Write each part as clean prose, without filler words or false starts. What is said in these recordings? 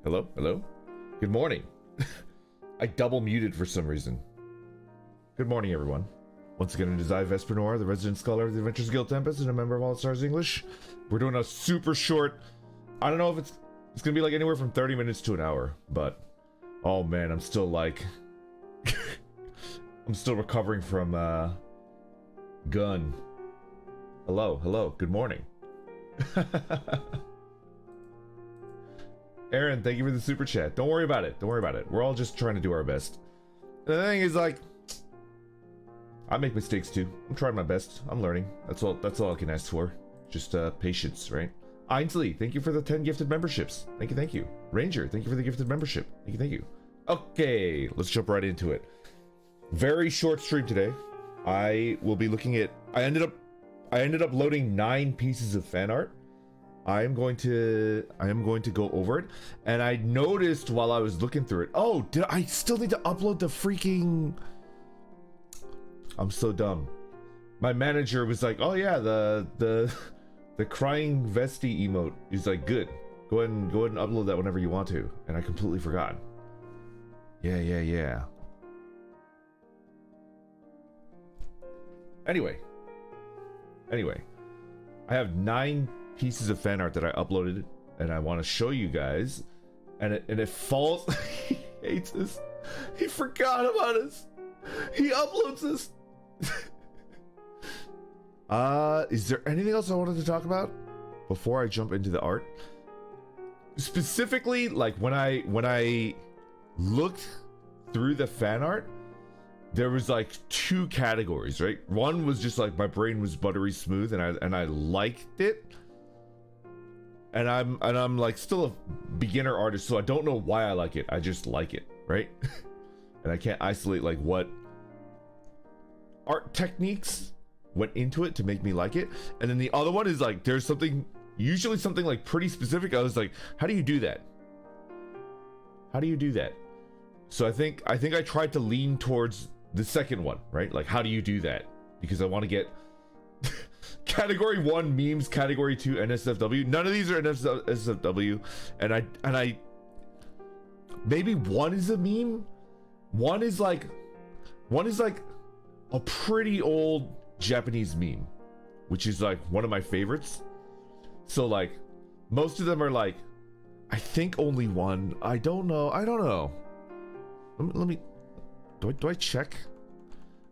Hello? Hello? Good morning. I double muted for some reason. Good morning, everyone. Once again, it is I, Vesper Noir, the resident scholar of the Adventures Guild Tempest and a member of HOLOSTARS English. We're doing a super short, I don't know if it's gonna be like anywhere from 30 minutes to an hour, but oh man, I'm still like I'm still recovering from gun. Hello, good morning. Aaron, thank you for the super chat. Don't worry about it. We're all just trying to do our best. The thing is, like, I make mistakes too. I'm trying my best. I'm learning. That's all I can ask for. Just patience, right? Ainsley, thank you for the 10 gifted memberships. Thank you. Ranger, thank you for the gifted membership. Thank you. Okay, let's jump right into it. Very short stream today. I will be looking at I ended up loading 9 pieces of fan art. I am going to go over it, and I noticed while I was looking through it, oh, did I still need to upload the freaking, I'm so dumb. My manager was like, oh yeah, the crying vesty emote is like good. Go ahead and upload that whenever you want to. And I completely forgot. Yeah. Anyway, I have 9 pieces of fan art that I uploaded, and I want to show you guys. And it falls. He hates this. He forgot about us. He uploads this. Is there anything else I wanted to talk about before I jump into the art? Specifically, like when I looked through the fan art, there was like 2 categories, right? One was just like my brain was buttery smooth, and I liked it. And I'm like still a beginner artist, so I don't know why I like it. I just like it, right? And I can't isolate like what art techniques went into it to make me like it. And then the other one is like there's usually something like pretty specific. I was like, how do you do that? So I think I tried to lean towards the second one, right? Like, how do you do that? Because I want to get category 1 memes, category 2 NSFW. None of these are NSFW, and I maybe one is a meme. One is like a pretty old Japanese meme, which is like one of my favorites. So like most of them are like, I think only one. I don't know. Let me do I check?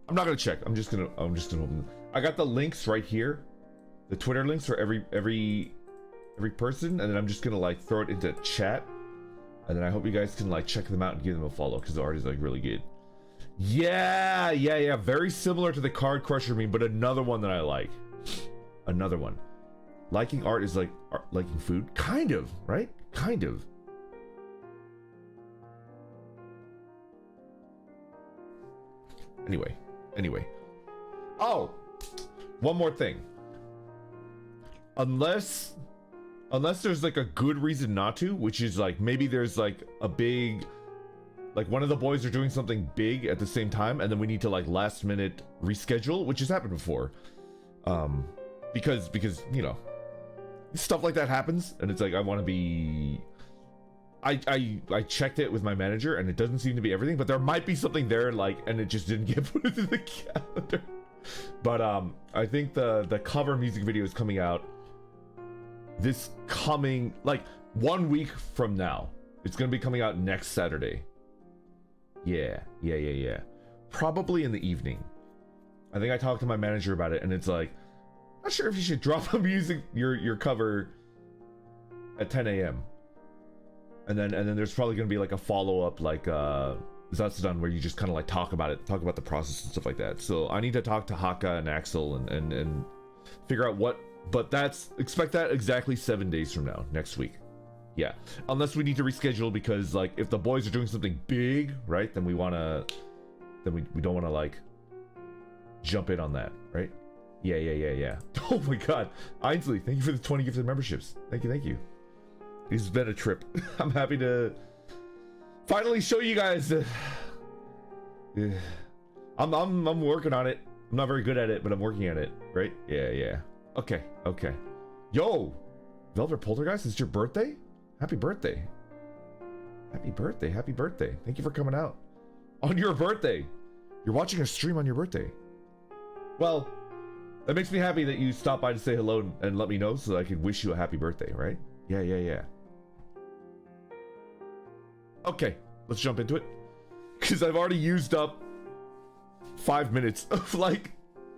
I'm not gonna check. I'm just gonna open. I got the links right here, the Twitter links for every person, and then I'm just gonna like throw it into chat, and then I hope you guys can like check them out and give them a follow, because the art is like really good. Yeah. Very similar to the Card Crusher meme, but another one that I like. Another one. Liking art is like liking food, kind of, right? Kind of. Anyway. Oh, one more thing. Unless there's like a good reason not to, which is like maybe there's like a big, like one of the boys are doing something big at the same time, and then we need to like last minute reschedule, which has happened before. Because you know, stuff like that happens, and it's like I want to be. I checked it with my manager, and it doesn't seem to be everything, but there might be something there, like, and it just didn't get put into the calendar. But I think the cover music video is coming out this coming, like, 1 week from now. It's gonna be coming out next Saturday. Yeah. Probably in the evening. I think I talked to my manager about it, and it's like, not sure if you should drop a music your cover at 10 a.m. And then there's probably gonna be like a follow-up, like that's done, where you just kind of like talk about the process and stuff like that. So I need to talk to Haka and Axel and figure out what, but expect that exactly 7 days from now, next week. Yeah, unless we need to reschedule, because like if the boys are doing something big, right, then we don't want to like jump in on that, right? Yeah. Oh my god, Ainsley, thank you for the 20 gifted memberships. Thank you. This has been a trip. I'm happy to finally show you guys. I'm working on it. I'm not very good at it, but I'm working at it, right? Yeah. Okay. Yo, Velvet Poltergeist, it's your birthday? Happy birthday. Happy birthday, happy birthday. Thank you for coming out. On your birthday. You're watching a stream on your birthday. Well, that makes me happy that you stopped by to say hello and let me know so that I could wish you a happy birthday, right? Yeah. Okay, let's jump into it. Because I've already used up 5 minutes of like...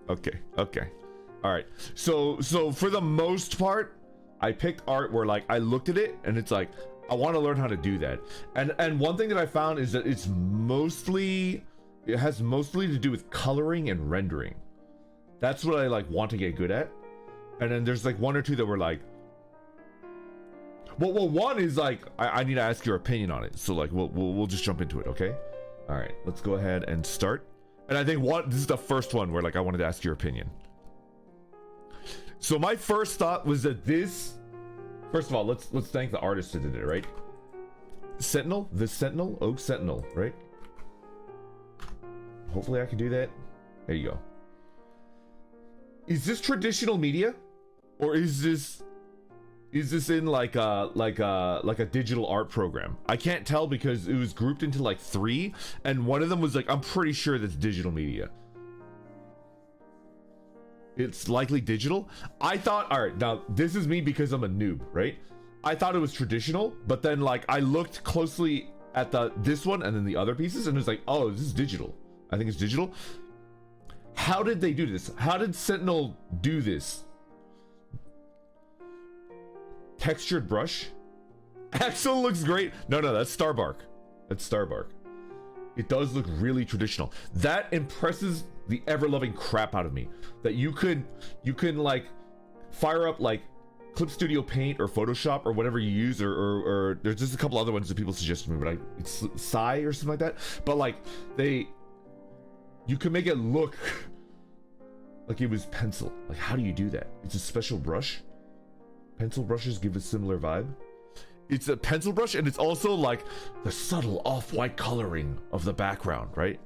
Okay. Alright, so for the most part, I picked art where like I looked at it and it's like, I want to learn how to do that. And one thing that I found is that it has mostly to do with coloring and rendering. That's what I like want to get good at. And then there's like one or two that were like, well one is like I need to ask your opinion on it. So like we'll just jump into it, okay? All right, let's go ahead and start. And I think this is the first one where like I wanted to ask your opinion. So my first thought was that this, first of all, let's thank the artist that did it, right? Sentinel, Oak Sentinel, right? Hopefully I can do that. There you go. Is this traditional media, or is this in like a digital art program? I can't tell because it was grouped into like 3, and one of them was like, I'm pretty sure that's digital media. It's likely digital. I thought, all right, now this is me because I'm a noob, right? I thought it was traditional, but then like I looked closely at this one and then the other pieces, and it was like, oh, this is digital. I think it's digital. How did they do this? How did Sentinel do this? Textured brush. Axel looks great. No, that's Starbark. That's Starbark. It does look really traditional. That impresses the ever-loving crap out of me. That you can like fire up like Clip Studio Paint or Photoshop or whatever you use, or there's just a couple other ones that people suggest to me, but it's Psy or something like that. But like you can make it look like it was pencil. Like, how do you do that? It's a special brush. Pencil brushes give a similar vibe. It's a pencil brush, and it's also like the subtle off-white coloring of the background, right?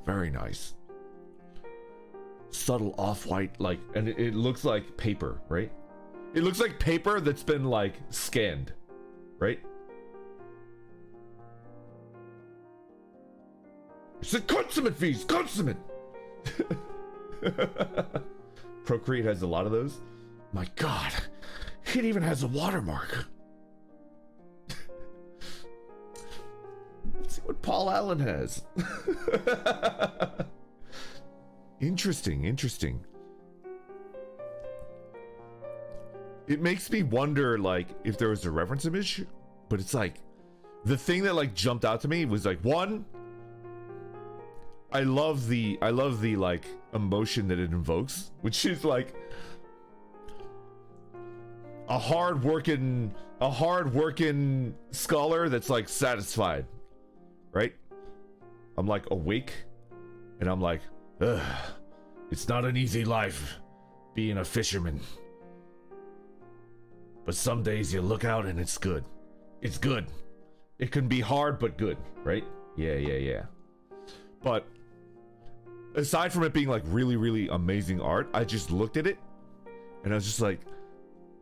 Very nice. Subtle off-white, like, and it looks like paper, right? It looks like paper that's been like scanned, right? It's a consummate feast, consummate. Procreate has a lot of those. My God, it even has a watermark. Let's see what Paul Allen has. Interesting. It makes me wonder, like, if there was a reference image, but it's like, the thing that like jumped out to me was like, one, I love the like emotion that it invokes, which is like a hard working scholar that's like satisfied, right? I'm like awake and I'm like, ugh, it's not an easy life being a fisherman, but some days you look out and it's good. It can be hard but good, right? Yeah. But aside from it being like really amazing art, I just looked at it and I was just like,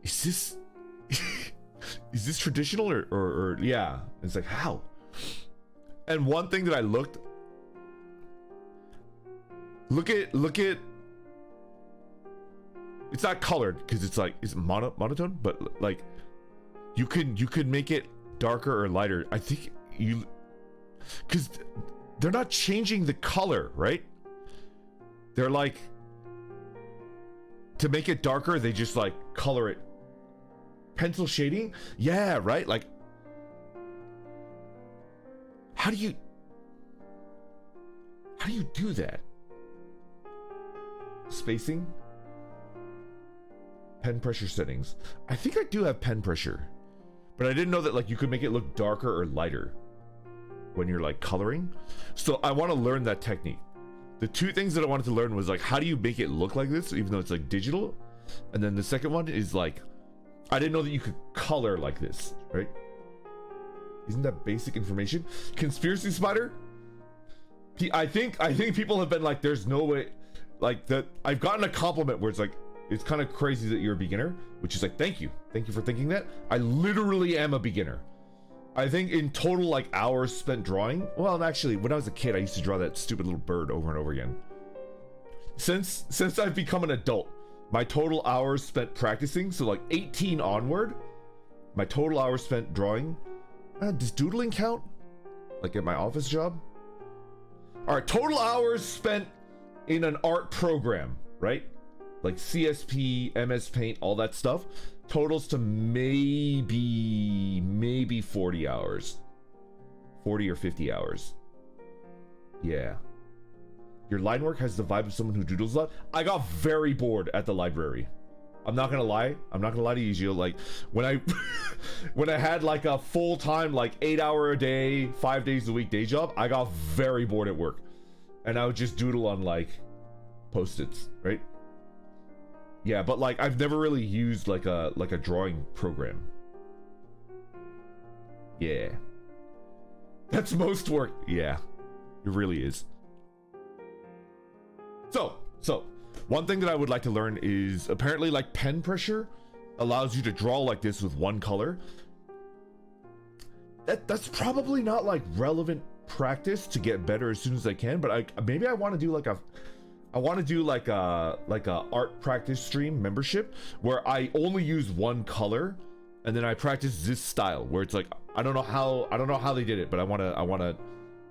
is this traditional or yeah? It's like, how? And one thing that I look at, it's not colored because it's like, it's monotone, but like you can make it darker or lighter. I think because they're not changing the color, right? They're like, to make it darker, they just like color it. Pencil shading? Yeah, right? Like, how do you do that? Spacing? Pen pressure settings. I think I do have pen pressure, but I didn't know that like you could make it look darker or lighter when you're like coloring. So I want to learn that technique. The two things that I wanted to learn was like, how do you make it look like this even though it's like digital? And then the second one is like, I didn't know that you could color like this, right? Isn't that basic information? Conspiracy Spider? I think people have been like, there's no way, like that. I've gotten a compliment where it's like, it's kind of crazy that you're a beginner, which is like, thank you for thinking that. I literally am a beginner. I think in total, like, hours spent drawing. Well, actually, when I was a kid, I used to draw that stupid little bird over and over again. Since I've become an adult, my total hours spent practicing, so like 18 onward, my total hours spent drawing. Does doodling count? Like at my office job? Alright, total hours spent in an art program, right? Like CSP, MS Paint, all that stuff. Totals to maybe 40 hours. 40 or 50 hours. Yeah. Your line work has the vibe of someone who doodles a lot. I got very bored at the library. I'm not gonna lie. I'm not gonna lie to you, Gio. Like when I when I had like a full-time, like 8-hour a day, 5 days a week day job, I got very bored at work. And I would just doodle on like Post-its, right? Yeah, but like I've never really used like a drawing program. Yeah. That's most work. Yeah. It really is. So, one thing that I would like to learn is apparently like pen pressure allows you to draw like this with one color. That's probably not like relevant practice to get better as soon as I can, but maybe I want to do like a art practice stream membership where I only use one color and then I practice this style where it's like I don't know how they did it, but I want to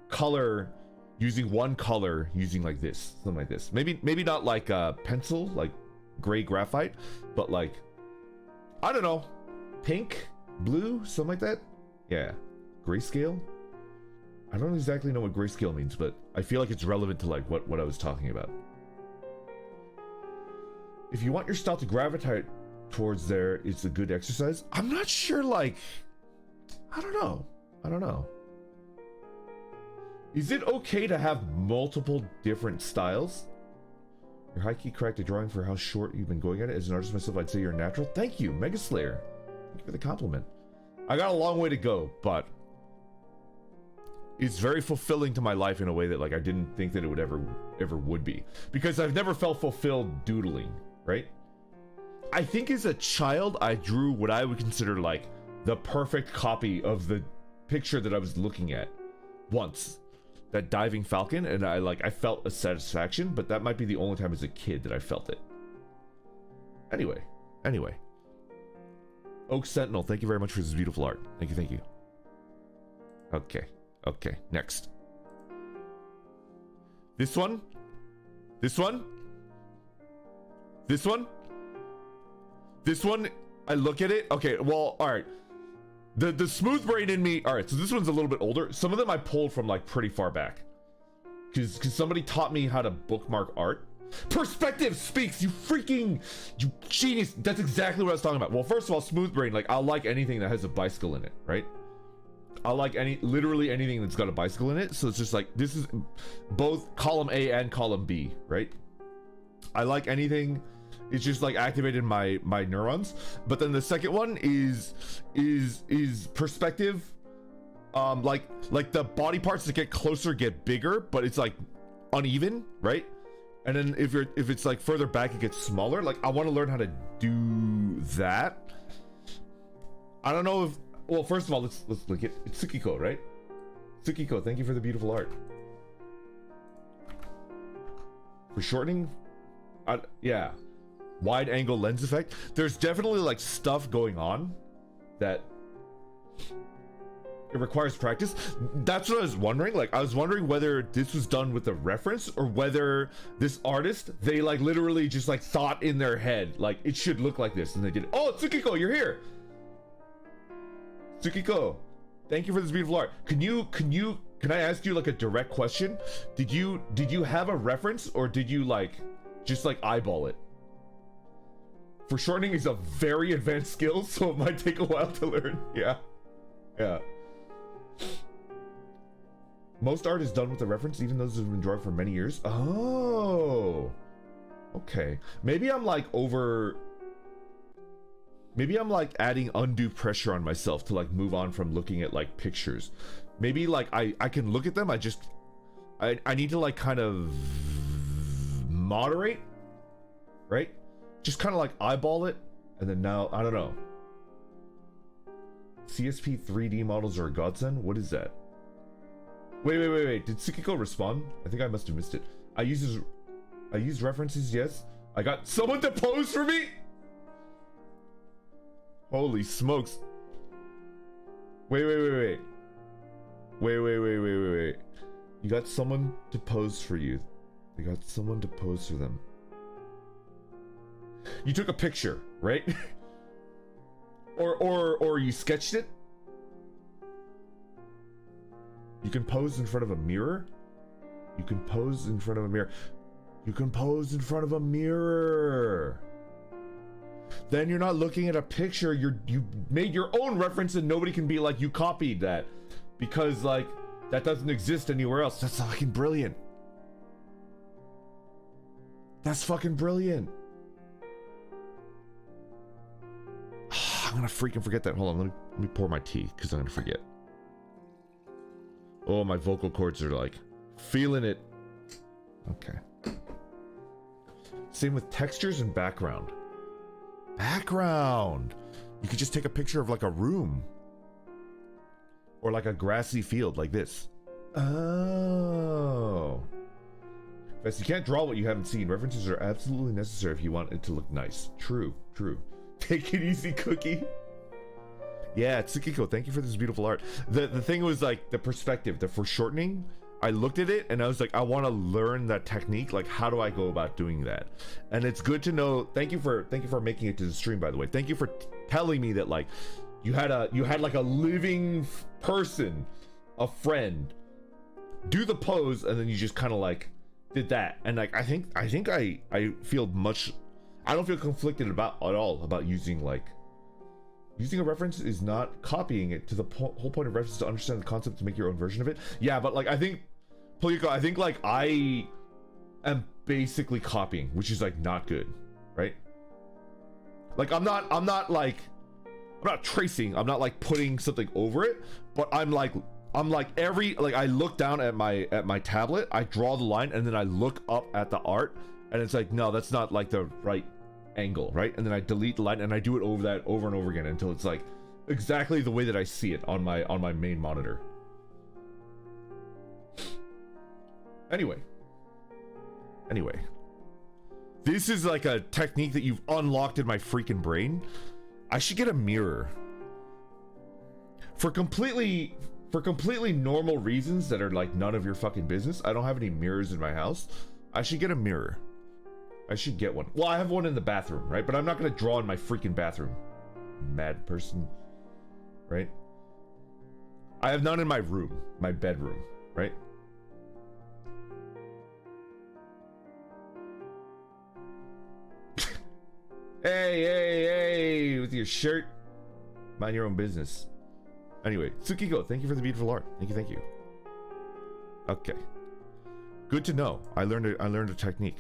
color using one color, using like this, something like this. Maybe not like a pencil, like gray graphite, but like, I don't know, pink, blue, something like that. Yeah, grayscale. I don't exactly know what grayscale means, but I feel like it's relevant to like what I was talking about. If you want your style to gravitate towards there, it's a good exercise. I'm not sure, like, I don't know. Is it okay to have multiple different styles? You're high-key correct at drawing for how short you've been going at it. As an artist myself, I'd say you're natural. Thank you, Mega Slayer. Thank you for the compliment. I got a long way to go, but it's very fulfilling to my life in a way that like I didn't think that it would ever would be. Because I've never felt fulfilled doodling, right? I think as a child, I drew what I would consider like the perfect copy of the picture that I was looking at once. That diving falcon, and I felt a satisfaction, but that might be the only time as a kid that I felt it. Anyway. Oak Sentinel, thank you very much for this beautiful art. Thank you. Okay, next. This one, I look at it, okay, well, alright. The smooth brain in me, alright, so this one's a little bit older. Some of them I pulled from like pretty far back. Cause somebody taught me how to bookmark art. Perspective speaks, you genius. That's exactly what I was talking about. Well, first of all, smooth brain, like I'll like anything that has a bicycle in it, right? I'll like literally anything that's got a bicycle in it. So it's just like, this is both column A and column B, right? I like anything. It's just like activated my neurons. But then the second one is perspective. Like the body parts that get closer get bigger, but it's like uneven, right? And then if it's like further back, it gets smaller. Like I want to learn how to do that. I don't know if, well, first of all, let's look at it's Tsukiko, right? Tsukiko, thank you for the beautiful art. For shortening, yeah. Wide angle lens effect. There's definitely like stuff going on that it requires practice. That's what I was wondering. Like I was wondering whether this was done with a reference or whether this artist, they like literally just like thought in their head like it should look like this and they did it. Oh, Tsukiko, you're here. Tsukiko, thank you for this beautiful art. Can I ask you like a direct question? Did you have a reference or did you like just like eyeball it? For shortening is a very advanced skill, so it might take a while to learn. Yeah. Most art is done with a reference, even those who have been drawing for many years. Oh. Okay. Maybe I'm like adding undue pressure on myself to like move on from looking at like pictures. Maybe like I can look at them, I need to like kind of moderate, right? Just kind of like eyeball it, and then now, I don't know. CSP 3D models are a godsend? What is that? Wait. Did Tsukiko respond? I think I must have missed it. I used references, yes. I got someone to pose for me? Holy smokes. Wait. You got someone to pose for you. They got someone to pose for them. You took a picture, right? or you sketched it? You can pose in front of a mirror? You can pose in front of a mirror. You can pose in front of a mirror. Then you're not looking at a picture. You made your own reference and nobody can be like, you copied that. Because, like, that doesn't exist anywhere else. That's fucking brilliant. That's fucking brilliant. I'm gonna freaking forget that. Hold on, let me pour my tea, because I'm gonna forget. Oh, my vocal cords are like feeling it. Okay. Same with textures and background. Background! You could just take a picture of like a room. Or like a grassy field like this. Oh. Best, you can't draw what you haven't seen. References are absolutely necessary if you want it to look nice. True. Take it easy, Cookie. Yeah, Tsukiko, thank you for this beautiful art. The thing was like the perspective, the foreshortening. I looked at it and I was like, I want to learn that technique. Like, how do I go about doing that? And it's good to know. Thank you for making it to the stream, by the way. Thank you for telling me that like you had like a living person, a friend, do the pose, and then you just kind of like did that. And like I think I feel much. I don't feel conflicted at all about using a reference is not copying it. To the whole point of reference is to understand the concept to make your own version of it. Yeah, but like I think Polyco, I think like I am basically copying, which is like not good, right? Like I'm not tracing, I'm not like putting something over it, but I'm like I look down at my tablet, I draw the line, and then I look up at the art, and it's like, no, that's not like the right angle, right? And then I delete the line and I do it over and over again until it's like exactly the way that I see it on my main monitor. Anyway, this is like a technique that you've unlocked in my freaking brain. I should get a mirror for completely normal reasons that are like none of your fucking business. I don't have any mirrors in my house. I should get a mirror. I should get one. Well, I have one in the bathroom, right? But I'm not gonna draw in my freaking bathroom. Mad person, right? I have none in my room, my bedroom, right? Hey, with your shirt. Mind your own business. Anyway, Tsukiko, thank you for the beautiful art. Thank you. Okay. Good to know. I learned a technique.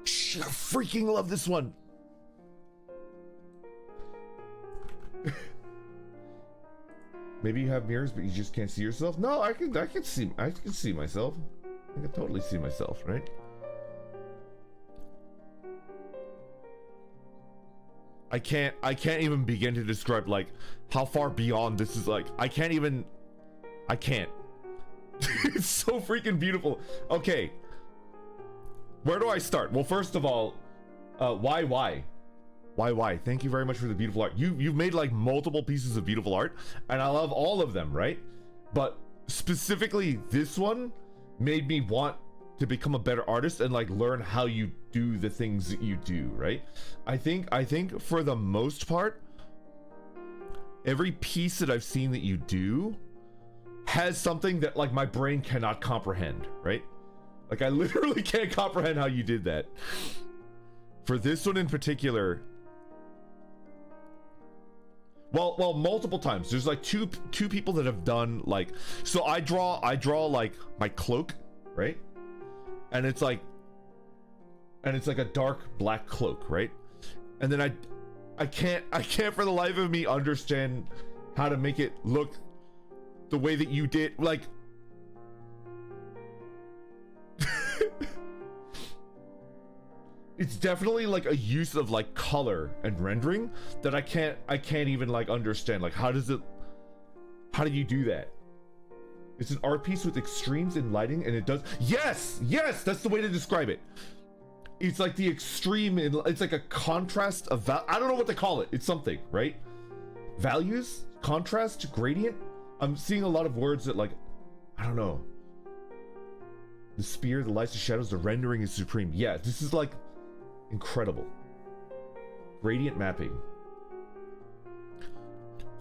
I freaking love this one. Maybe you have mirrors, but you just can't see yourself. No, I can see myself. I can totally see myself, right? I can't even begin to describe like how far beyond this is. Like I can't. It's so freaking beautiful. Okay, where do I start? Well, first of all, why? Thank you very much for the beautiful art. You've made like multiple pieces of beautiful art, and I love all of them, right? But specifically, this one made me want to become a better artist and like learn how you do the things that you do, right? I think for the most part, every piece that I've seen that you do has something that like my brain cannot comprehend, right? Like I literally can't comprehend how you did that. For this one in particular, well, multiple times. There's like two people that have done like, so I draw like my cloak, right? And it's like a dark black cloak, right? And then I can't for the life of me understand how to make it look the way that you did. Like it's definitely like a use of like color and rendering that I can't even like understand. Like how do you do that? It's an art piece with extremes in lighting, and it does, yes, that's the way to describe it. It's like the extreme in, it's like a contrast of I don't know what to call it. It's something, right? Values, contrast, gradient. I'm seeing a lot of words that like, I don't know. The spear, the lights, the shadows, the rendering is supreme. Yeah, this is like incredible. Gradient mapping.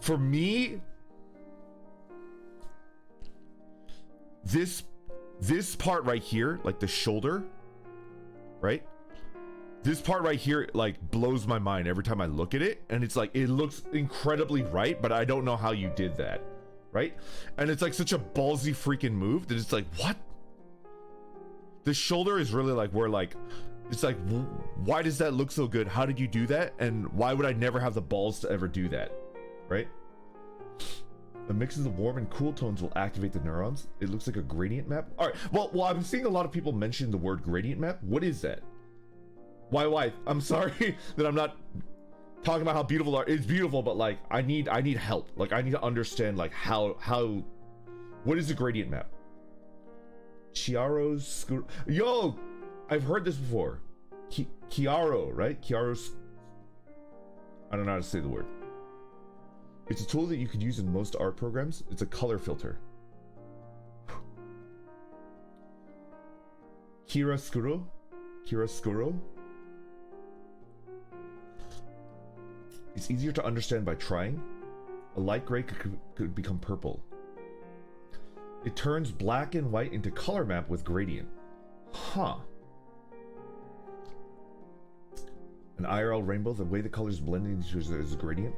For me, this part right here, like the shoulder, right? This part right here like blows my mind every time I look at it, and it's like it looks incredibly right, but I don't know how you did that, right? And it's like such a ballsy freaking move that it's like, what? The shoulder is really like where like it's like, why does that look so good? How did you do that? And why would I never have the balls to ever do that, right? The mixes of warm and cool tones will activate the neurons. It looks like a gradient map. All right, well, I'm seeing a lot of people mention the word gradient map. What is that? Why? I'm sorry that I'm not talking about how beautiful art is. Beautiful, but like I need help. Like I need to understand like how what is a gradient map? Chiaro's yo, I've heard this before. Chiaro, right? Chiaro's, I don't know how to say the word. It's a tool that you could use in most art programs. It's a color filter. Chiaroscuro? It's easier to understand by trying. A light gray could become purple. It turns black and white into color map with gradient. Huh. An IRL rainbow, the way the colors blend into is a gradient.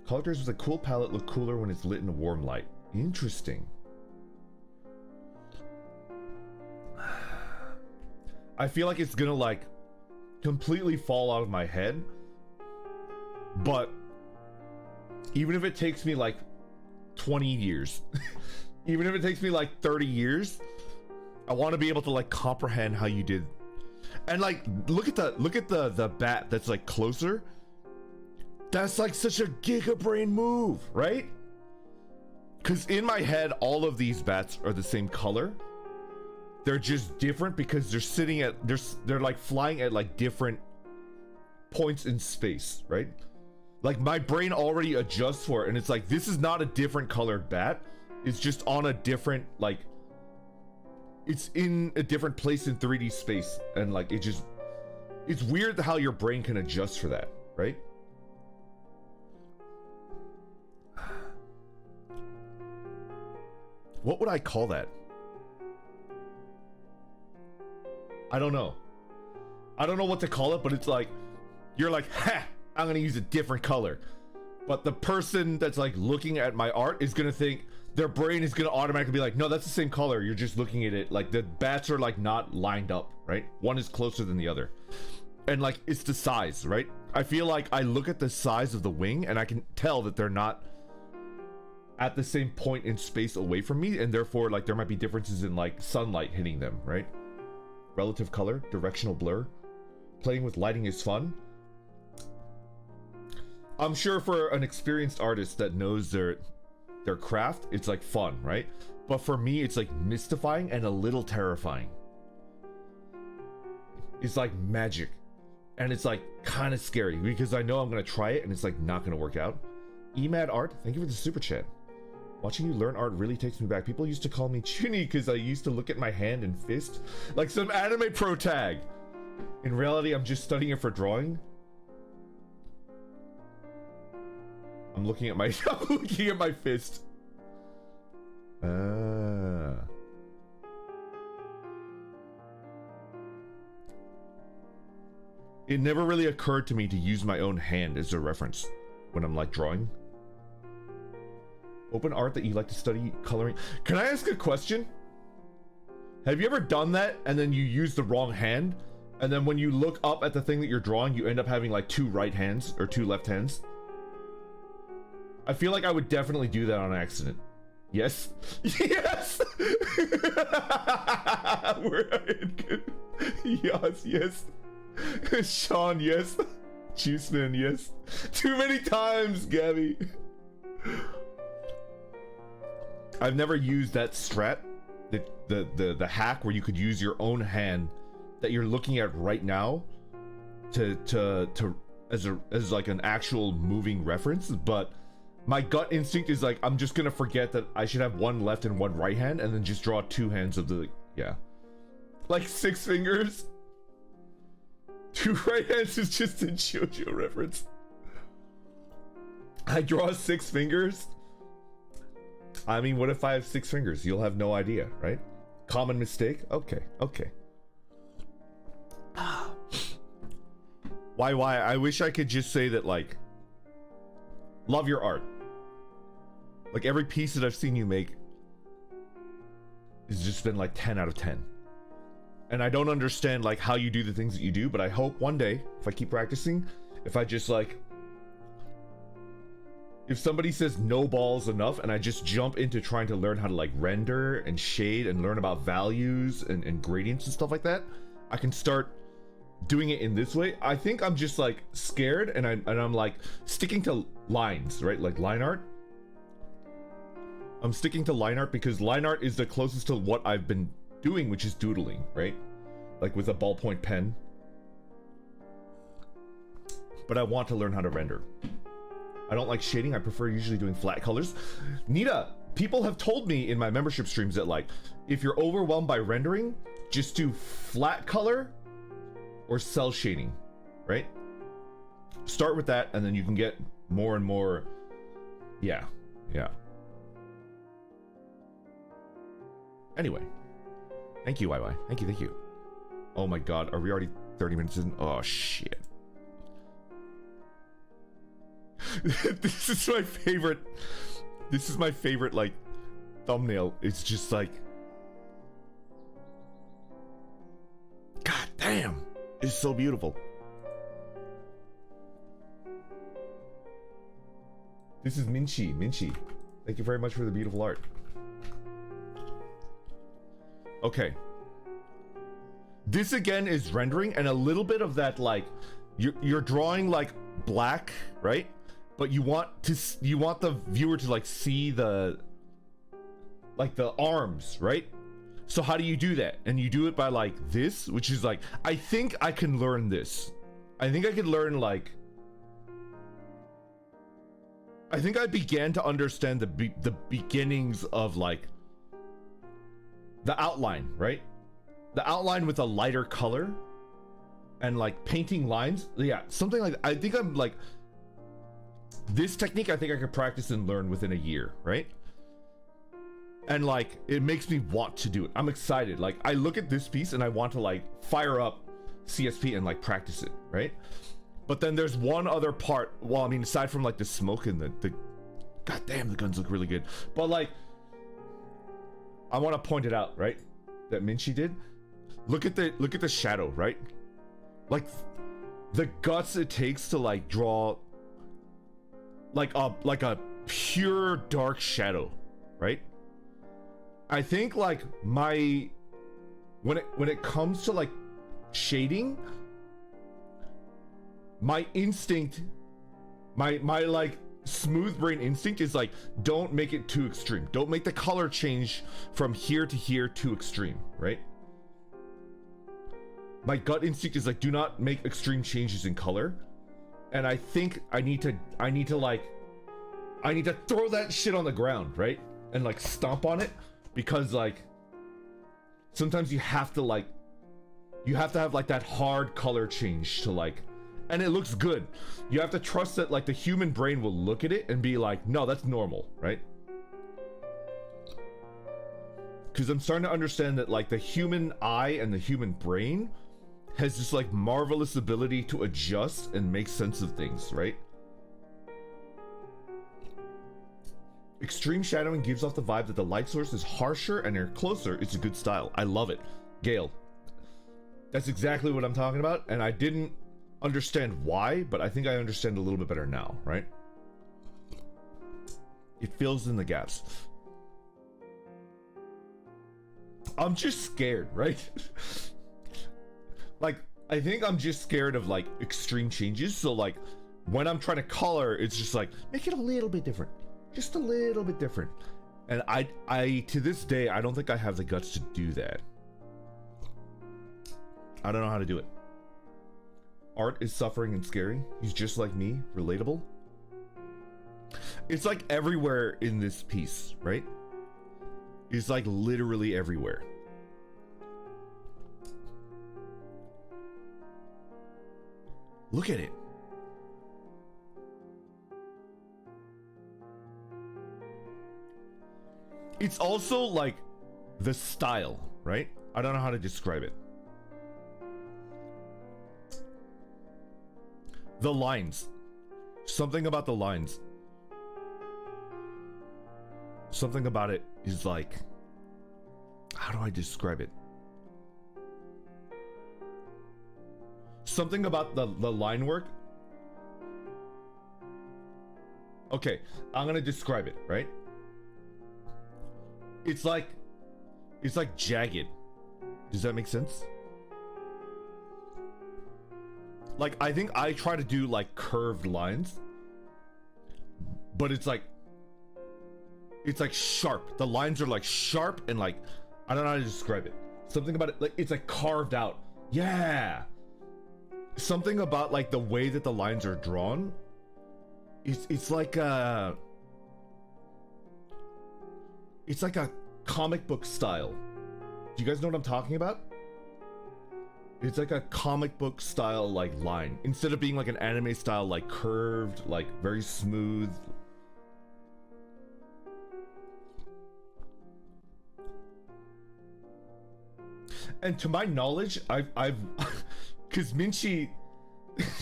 Colors with a cool palette look cooler when it's lit in a warm light. Interesting. I feel like it's gonna like completely fall out of my head, but even if it takes me like 20 years, even if it takes me like 30 years, I want to be able to like comprehend how you did. And like look at the bat that's like closer. That's like such a giga brain move, right? Because in my head, all of these bats are the same color. They're just different because they're sitting at, they're like flying at like different points in space, right? Like my brain already adjusts for it, and it's like, this is not a different colored bat. It's just on a different, like, it's in a different place in 3D space. And like, it's weird how your brain can adjust for that, right? What would I call that? I don't know. I don't know what to call it, but it's like, you're like, ha, I'm gonna use a different color. But the person that's like looking at my art is gonna think, their brain is gonna automatically be like, no, that's the same color. You're just looking at it. Like the bats are like not lined up, right? One is closer than the other. And like, it's the size, right? I feel like I look at the size of the wing and I can tell that they're not at the same point in space away from me, and therefore like there might be differences in like sunlight hitting them, right? Relative color, directional blur. Playing with lighting is fun. I'm sure for an experienced artist that knows their craft, it's like fun, right? But for me, it's like mystifying and a little terrifying. It's like magic. And it's like kind of scary because I know I'm gonna try it and it's like not gonna work out. Emad Art, thank you for the super chat. Watching you learn art really takes me back. People used to call me Chuni because I used to look at my hand and fist like some anime pro tag. In reality, I'm just studying it for drawing. I'm looking at my fist. It never really occurred to me to use my own hand as a reference when I'm like drawing. Open art that you like to study coloring. Can I ask a question? Have you ever done that and then you use the wrong hand, and then when you look up at the thing that you're drawing, you end up having like 2 right hands or 2 left hands? I feel like I would definitely do that on accident. Yes? Yes! Yes, yes. Sean, yes. Juiceman, yes. Too many times, Gabby. I've never used that strat, the hack where you could use your own hand that you're looking at right now as like an actual moving reference, but my gut instinct is like I'm just gonna forget that I should have one left and one right hand and then just draw two hands of the like 6 fingers. 2 right hands is just a JoJo reference. I draw 6 fingers. I mean, what if I have 6 fingers? You'll have no idea, right? Common mistake? Okay. Why? I wish I could just say that, like, love your art. Like, every piece that I've seen you make has just been like 10 out of 10. And I don't understand like how you do the things that you do, but I hope one day, if I keep practicing, if I just like, if somebody says no balls enough and I just jump into trying to learn how to like render and shade and learn about values and gradients and stuff like that, I can start doing it in this way. I think I'm just like scared and I'm like sticking to lines, right? Like line art. I'm sticking to line art because line art is the closest to what I've been doing, which is doodling, right? Like with a ballpoint pen. But I want to learn how to render. I don't like shading. I prefer usually doing flat colors. Nita, people have told me in my membership streams that like, if you're overwhelmed by rendering, just do flat color or cell shading, right? Start with that and then you can get more and more. Yeah. Anyway. Thank you, YY. Thank you. Oh my god, are we already 30 minutes in? Oh shit. This is my favorite like thumbnail. It's just like, god damn, it's so beautiful. This is Minchi. Thank you very much for the beautiful art. Okay. This again is rendering and a little bit of that like you're drawing like black, right? But you want the viewer to like see the arms, right? So how do you do that? And you do it by like this, which is like, I think I can learn this. I think I could learn like, I think I began to understand the beginnings of like the outline, right? The outline with a lighter color and like painting lines. Yeah, something like that. I think I'm like, this technique I think I could practice and learn within a year, right? And like, it makes me want to do it. I'm excited. Like, I look at this piece and I want to like fire up CSP and like practice it, right? But then there's one other part. Well, I mean, aside from like the smoke and the god damn, the guns look really good. But like, I want to point it out, right? That Minchi did. Look at the shadow, right? Like the guts it takes to like draw like a pure dark shadow, right? I think like when it comes to like shading, my instinct, my like smooth brain instinct is like, don't make it too extreme. Don't make the color change from here to here too extreme, right? My gut instinct is like, do not make extreme changes in color. And I think I need to throw that shit on the ground, right? And like stomp on it, because like sometimes you have to have like that hard color change to like, and it looks good. You have to trust that like the human brain will look at it and be like, no, that's normal, right? Because I'm starting to understand that like the human eye and the human brain has this like marvelous ability to adjust and make sense of things, right? Extreme shadowing gives off the vibe that the light source is harsher and you're closer. It's a good style. I love it. Gale. That's exactly what I'm talking about, and I didn't understand why, but I think I understand a little bit better now, right? It fills in the gaps. I'm just scared, right? Like, I think I'm just scared of like extreme changes. So like when I'm trying to color, it's just like make it a little bit different, just a little bit different. And I to this day, I don't think I have the guts to do that. I don't know how to do it. Art is suffering and scary. He's just like me, relatable. It's like everywhere in this piece, right? It's like literally everywhere. Look at it. It's also like the style, right? I don't know how to describe it. The lines. Something about the lines. Something about it is like, how do I describe it? Something about the line work. Okay, I'm gonna describe it, right? It's like jagged. Does that make sense? Like, I think I try to do like curved lines, but it's like sharp. The lines are like sharp and like, I don't know how to describe it. Something about it, like it's like carved out. Yeah. Something about like the way that the lines are drawn. It's like a comic book style. Do you guys know what I'm talking about? It's like a comic book style like line. Instead of being like an anime style like curved, like very smooth. And to my knowledge, I've because Minchi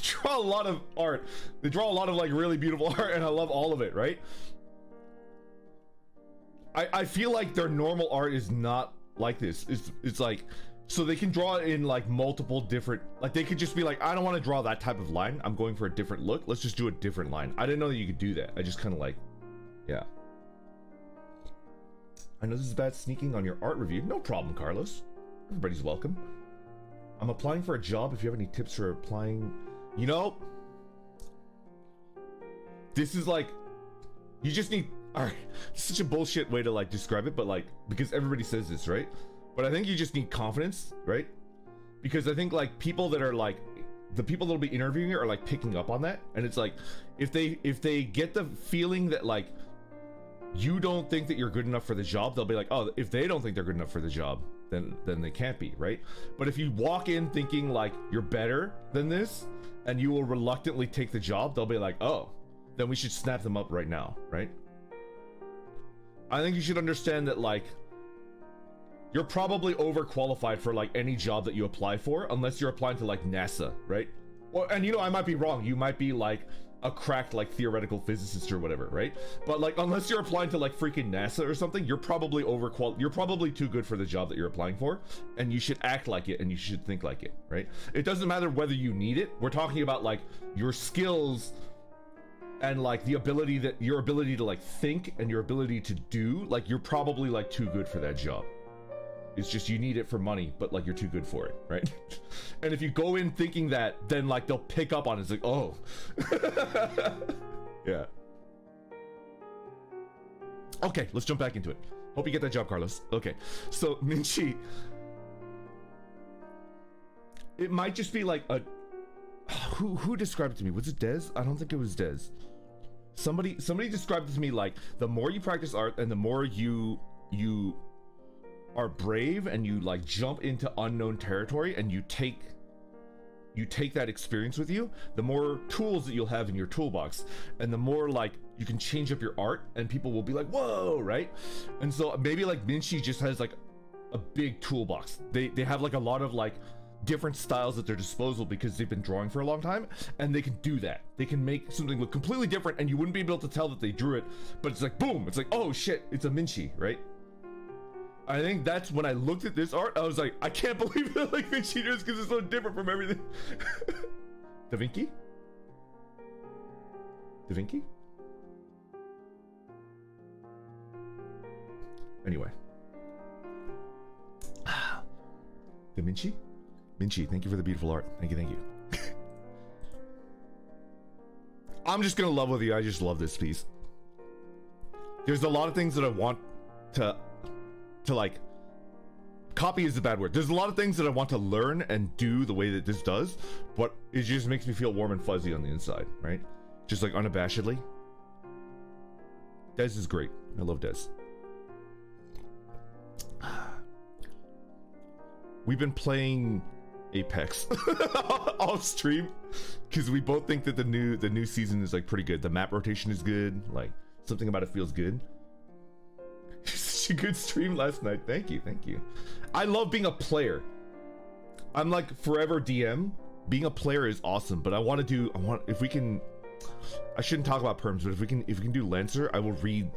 draw a lot of art. They draw a lot of like really beautiful art, and I love all of it, right? I feel like their normal art is not like this. It's like, so they can draw it in like multiple different, like they could just be like, I don't want to draw that type of line. I'm going for a different look. Let's just do a different line. I didn't know that you could do that. I just kind of like, yeah. I know this is bad sneaking on your art review. No problem, Carlos. Everybody's welcome. I'm applying for a job. If you have any tips for applying, you know, this is like, you just need, all right, it's such a bullshit way to like describe it, but like, because everybody says this, right? But I think you just need confidence, right? Because I think like people that are like, the people that'll be interviewing you are like picking up on that. And it's like, if they get the feeling that like, you don't think that you're good enough for the job, they'll be like, oh, if they don't think they're good enough for the job, then they can't be, right? But if you walk in thinking like you're better than this, and you will reluctantly take the job, they'll be like, oh, then we should snap them up right now, right? I think you should understand that like, you're probably overqualified for like any job that you apply for, unless you're applying to like NASA, right? Well, and you know, I might be wrong. You might be like a cracked like theoretical physicist or whatever, right? But like, unless you're applying to like freaking NASA or something, you're probably you're probably too good for the job that you're applying for, and you should act like it and you should think like it, right? It doesn't matter whether you need it. We're talking about like your skills and like the ability that your ability to like think and your ability to do, like you're probably like too good for that job. It's just you need it for money, but like you're too good for it, right? And if you go in thinking that, then like they'll pick up on it. It's like, oh. Yeah. Okay, let's jump back into it. Hope you get that job, Carlos. Okay, so Minchi, it might just be like a, who described it to me? Was it Dez? I don't think it was Dez. Somebody described it to me like, the more you practice art and the more you are brave and you like jump into unknown territory and you take that experience with you, the more tools that you'll have in your toolbox, and the more like you can change up your art and people will be like, whoa, right? And so maybe like Minchi just has like a big toolbox. They have like a lot of like different styles at their disposal because they've been drawing for a long time, and they can do that. They can make something look completely different and you wouldn't be able to tell that they drew it, but it's like boom, it's like, oh shit, it's a Minchi, right? I think that's when I looked at this art, I was like, I can't believe that like Vinci does, because it's so different from everything. Da Vinci? Da Vinci? Anyway. Da Vinci? Minchi, thank you for the beautiful art. Thank you, thank you. I'm just gonna love with you. I just love this piece. There's a lot of things that I want to like, copy is a bad word. There's a lot of things that I want to learn and do the way that this does, but it just makes me feel warm and fuzzy on the inside, right? Just like unabashedly. Dez is great. I love Dez. We've been playing Apex off stream because we both think that the new season is like pretty good. The map rotation is good. Like something about it feels good. Such a good stream last night. Thank you, thank you. I love being a player. I'm like forever DM. Being a player is awesome, but I want if we can. I shouldn't talk about perms, but if we can do Lancer, I will read.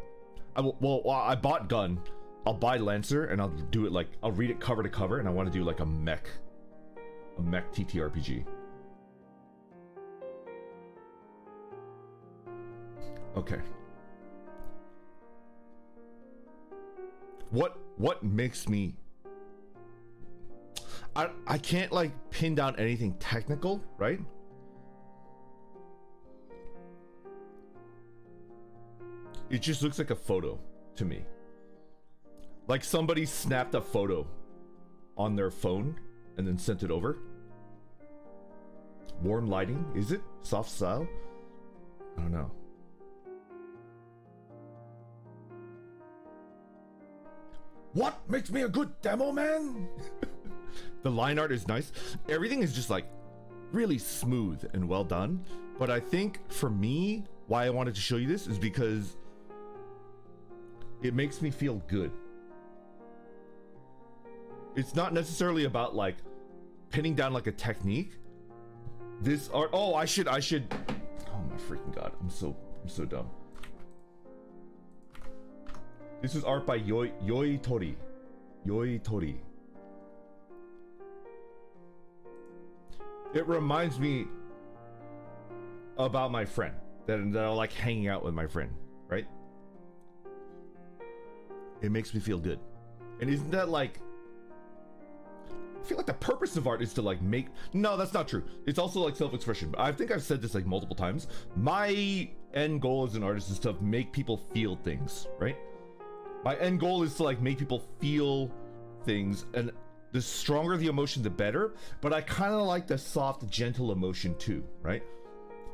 Well, I bought Gun. I'll buy Lancer and I'll do it like I'll read it cover to cover, and I want to do like a mech TTRPG. Okay. What makes me? I can't like pin down anything technical, right? It just looks like a photo to me. Like somebody snapped a photo on their phone and then sent it over. Warm lighting, is it? Soft style? I don't know. What makes me a good demo man? The line art is nice. Everything is just like really smooth and well done. But I think for me, why I wanted to show you this is because it makes me feel good. It's not necessarily about like pinning down like a technique. This art, oh, I should, oh my freaking God, I'm so dumb. This is art by Yoi Tori. It reminds me about my friend, that I like hanging out with my friend, right? It makes me feel good. And isn't that like, I feel like the purpose of art is to like make, no, that's not true. It's also like self-expression. But I think I've said this like multiple times. My end goal as an artist is to make people feel things, right? My end goal is to like make people feel things, and the stronger the emotion, the better. But I kind of like the soft, gentle emotion too, right?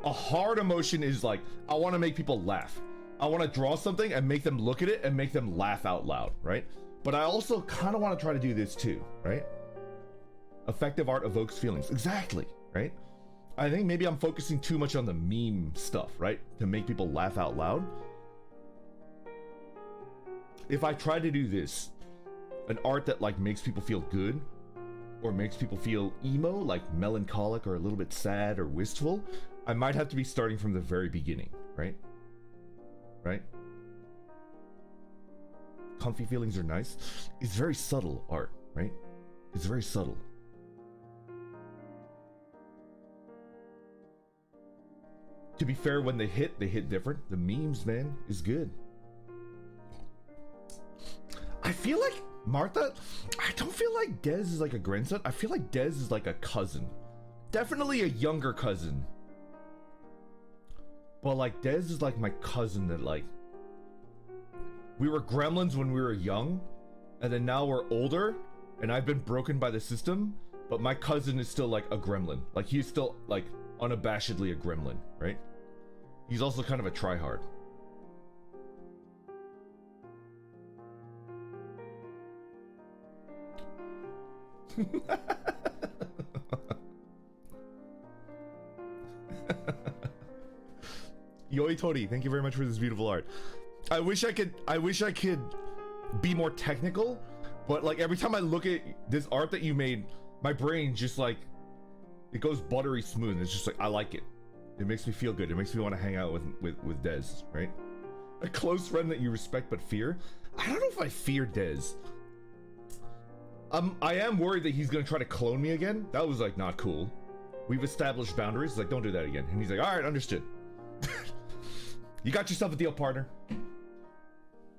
A hard emotion is like, I want to make people laugh. I want to draw something and make them look at it and make them laugh out loud, right? But I also kind of want to try to do this too, right? Effective art evokes feelings. Exactly, right? I think maybe I'm focusing too much on the meme stuff, right? To make people laugh out loud. If I try to do this, an art that like makes people feel good, or makes people feel emo, like melancholic or a little bit sad or wistful, I might have to be starting from the very beginning, right? Right? Comfy feelings are nice. It's very subtle art, right? It's very subtle. To be fair, when they hit different. The memes, man, is good. I feel like Martha, I don't feel like Dez is like a grandson. I feel like Dez is like a cousin. Definitely a younger cousin. But like Dez is like my cousin that like, we were gremlins when we were young, and then now we're older, and I've been broken by the system, but my cousin is still like a gremlin. Like he's still like unabashedly a gremlin, right? He's also kind of a tryhard. Yoi Tori, thank you very much for this beautiful art. I wish I could be more technical, but like every time I look at this art that you made, my brain just like, it goes buttery smooth. It's just like, I like it. It makes me feel good. It makes me want to hang out with Dez, right? A close friend that you respect but fear. I don't know if I fear Dez. I am worried that he's gonna try to clone me again. That was like not cool. We've established boundaries. It's like, don't do that again. And he's like, all right, understood. You got yourself a deal, partner.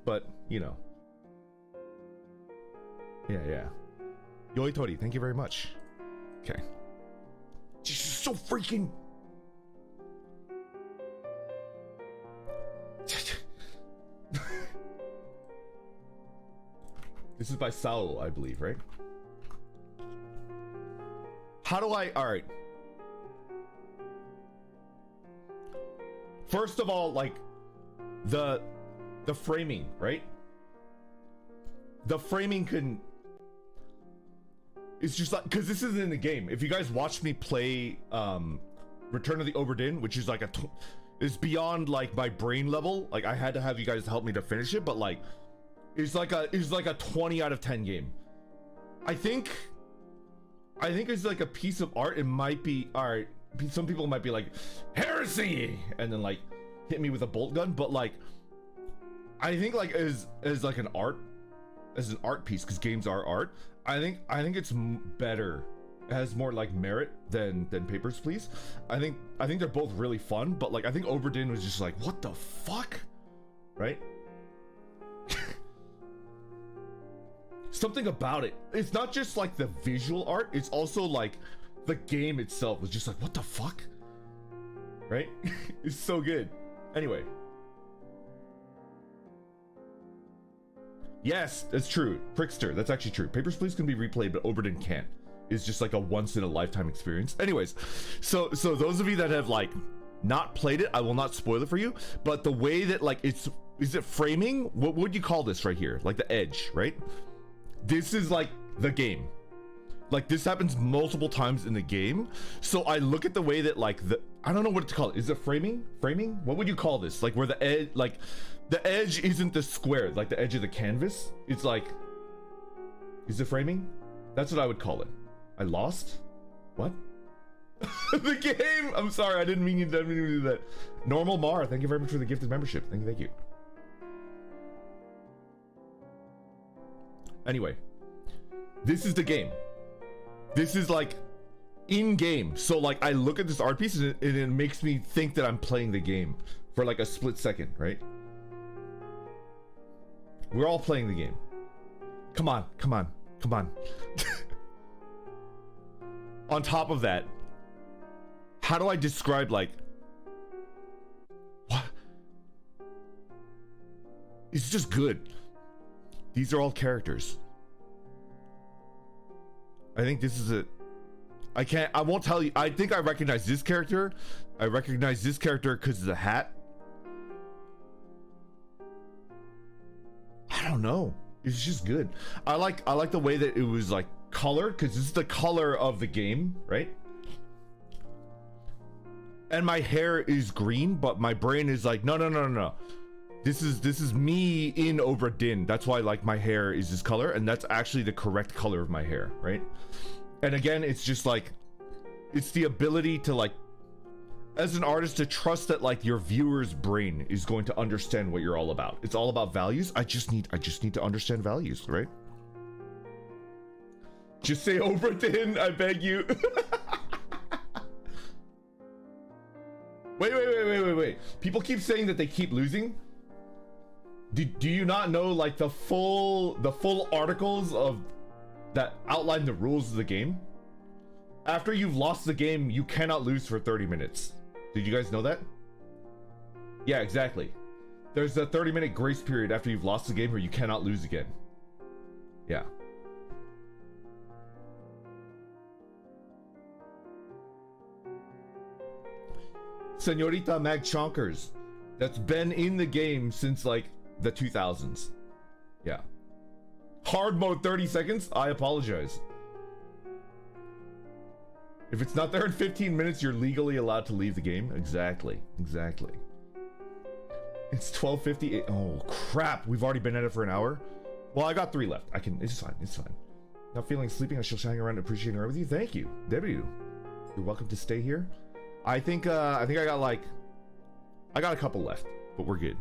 But, you know. Yeah. Yoi Tori, thank you very much. Okay. She's so freaking. This is by Sao, I believe, right? How do I? All right. First of all, like the framing, right? The framing can. It's just like, because this isn't in the game. If you guys watched me play Return of the Obra Dinn, which is like is beyond like my brain level. Like I had to have you guys help me to finish it, but like it's like a 20 out of 10 game. I think it's like a piece of art. It might be, all right, some people might be like heresy and then like hit me with a bolt gun, but like I think like as like an art piece, because games are art, I think it's better. It has more like merit than Papers, Please. I think they're both really fun, but like I think Obra Dinn was just like, what the fuck, right? Something about it. It's not just like the visual art, it's also like the game itself was just like, what the fuck, right? It's so good. Anyway. Yes, that's true. Prickster, that's actually true. Papers, Please can be replayed, but Obra Dinn can't. It's just like a once in a lifetime experience. Anyways, so those of you that have like not played it, I will not spoil it for you, but the way that like is it framing? What would you call this right here? Like the edge, right? This is like the game. Like this happens multiple times in the game. So I look at the way that like I don't know what to call it. Is it framing? Framing? What would you call this? Like where the edge, like the edge isn't the square, like the edge of the canvas. It's like, is it framing? That's what I would call it. I lost? What? The game! I'm sorry, I didn't mean to do that. Normal Mar, thank you very much for the gifted membership. Thank you. Anyway, this is the game. This is like in game. So like I look at this art piece and it makes me think that I'm playing the game for like a split second, right? We're all playing the game. Come on. On top of that, how do I describe like what? It's just good. These are all characters. I think this is it. I won't tell you. I think I recognize this character. I recognize this character because of the hat. I don't know. It's just good. I like the way that it was like colored, because this is the color of the game, right? And my hair is green, but my brain is like, no. This is me in Obra Dinn. That's why like my hair is this color, and that's actually the correct color of my hair, right? And again, it's just like, it's the ability to like, as an artist, to trust that like your viewer's brain is going to understand what you're all about. It's all about values. I just need to understand values, right? Just say Obra Dinn, I beg you. Wait. People keep saying that they keep losing. Do you not know like the full articles of that outline the rules of the game? After you've lost the game, you cannot lose for 30 minutes. Did you guys know that? Yeah, exactly. There's a 30-minute grace period after you've lost the game where you cannot lose again. Yeah. Senorita Mag Chonkers. That's been in the game since like the 2000s. Yeah. Hard mode 30 seconds? I apologize. If it's not there in 15 minutes, you're legally allowed to leave the game. Exactly. It's 12:58. Oh crap, we've already been at it for an hour. Well, I got 3 left. It's fine. Not feeling sleeping, I shall hang around and appreciate it with you. Thank you. Debiu. You're welcome to stay here. I think I got a couple left, but we're good.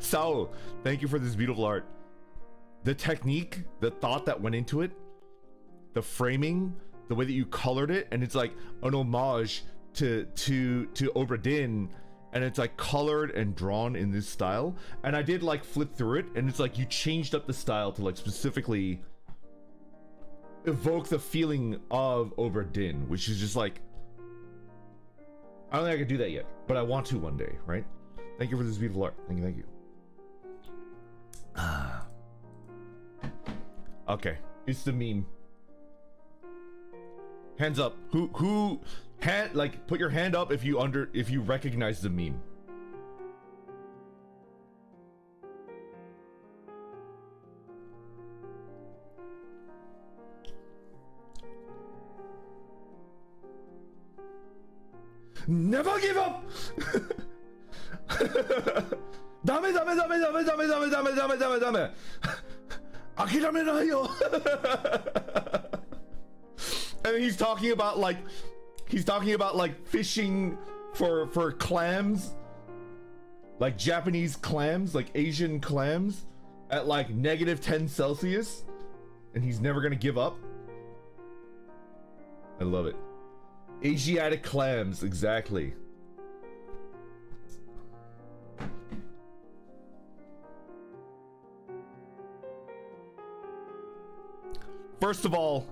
Sao, thank you for this beautiful art. The technique, the thought that went into it, the framing, the way that you colored it, and it's like an homage to Obra Dinn, and it's like colored and drawn in this style. And I did like flip through it, and it's like you changed up the style to like specifically evoke the feeling of Oberdin, which is just like, I don't think I can do that yet, but I want to one day, right? Thank you for this beautiful art. Thank you, thank you. Okay, it's the meme. Hands up. Who hand, like, put your hand up if you recognize the meme. Never give up. Dame, dame, dame, dame, dame, dame, dame, dame, dame, dame. Akirame yo. And he's talking about like fishing for clams, like Japanese clams, like Asian clams at like -10°C, and he's never gonna give up. I love it. Asiatic clams, exactly. First of all,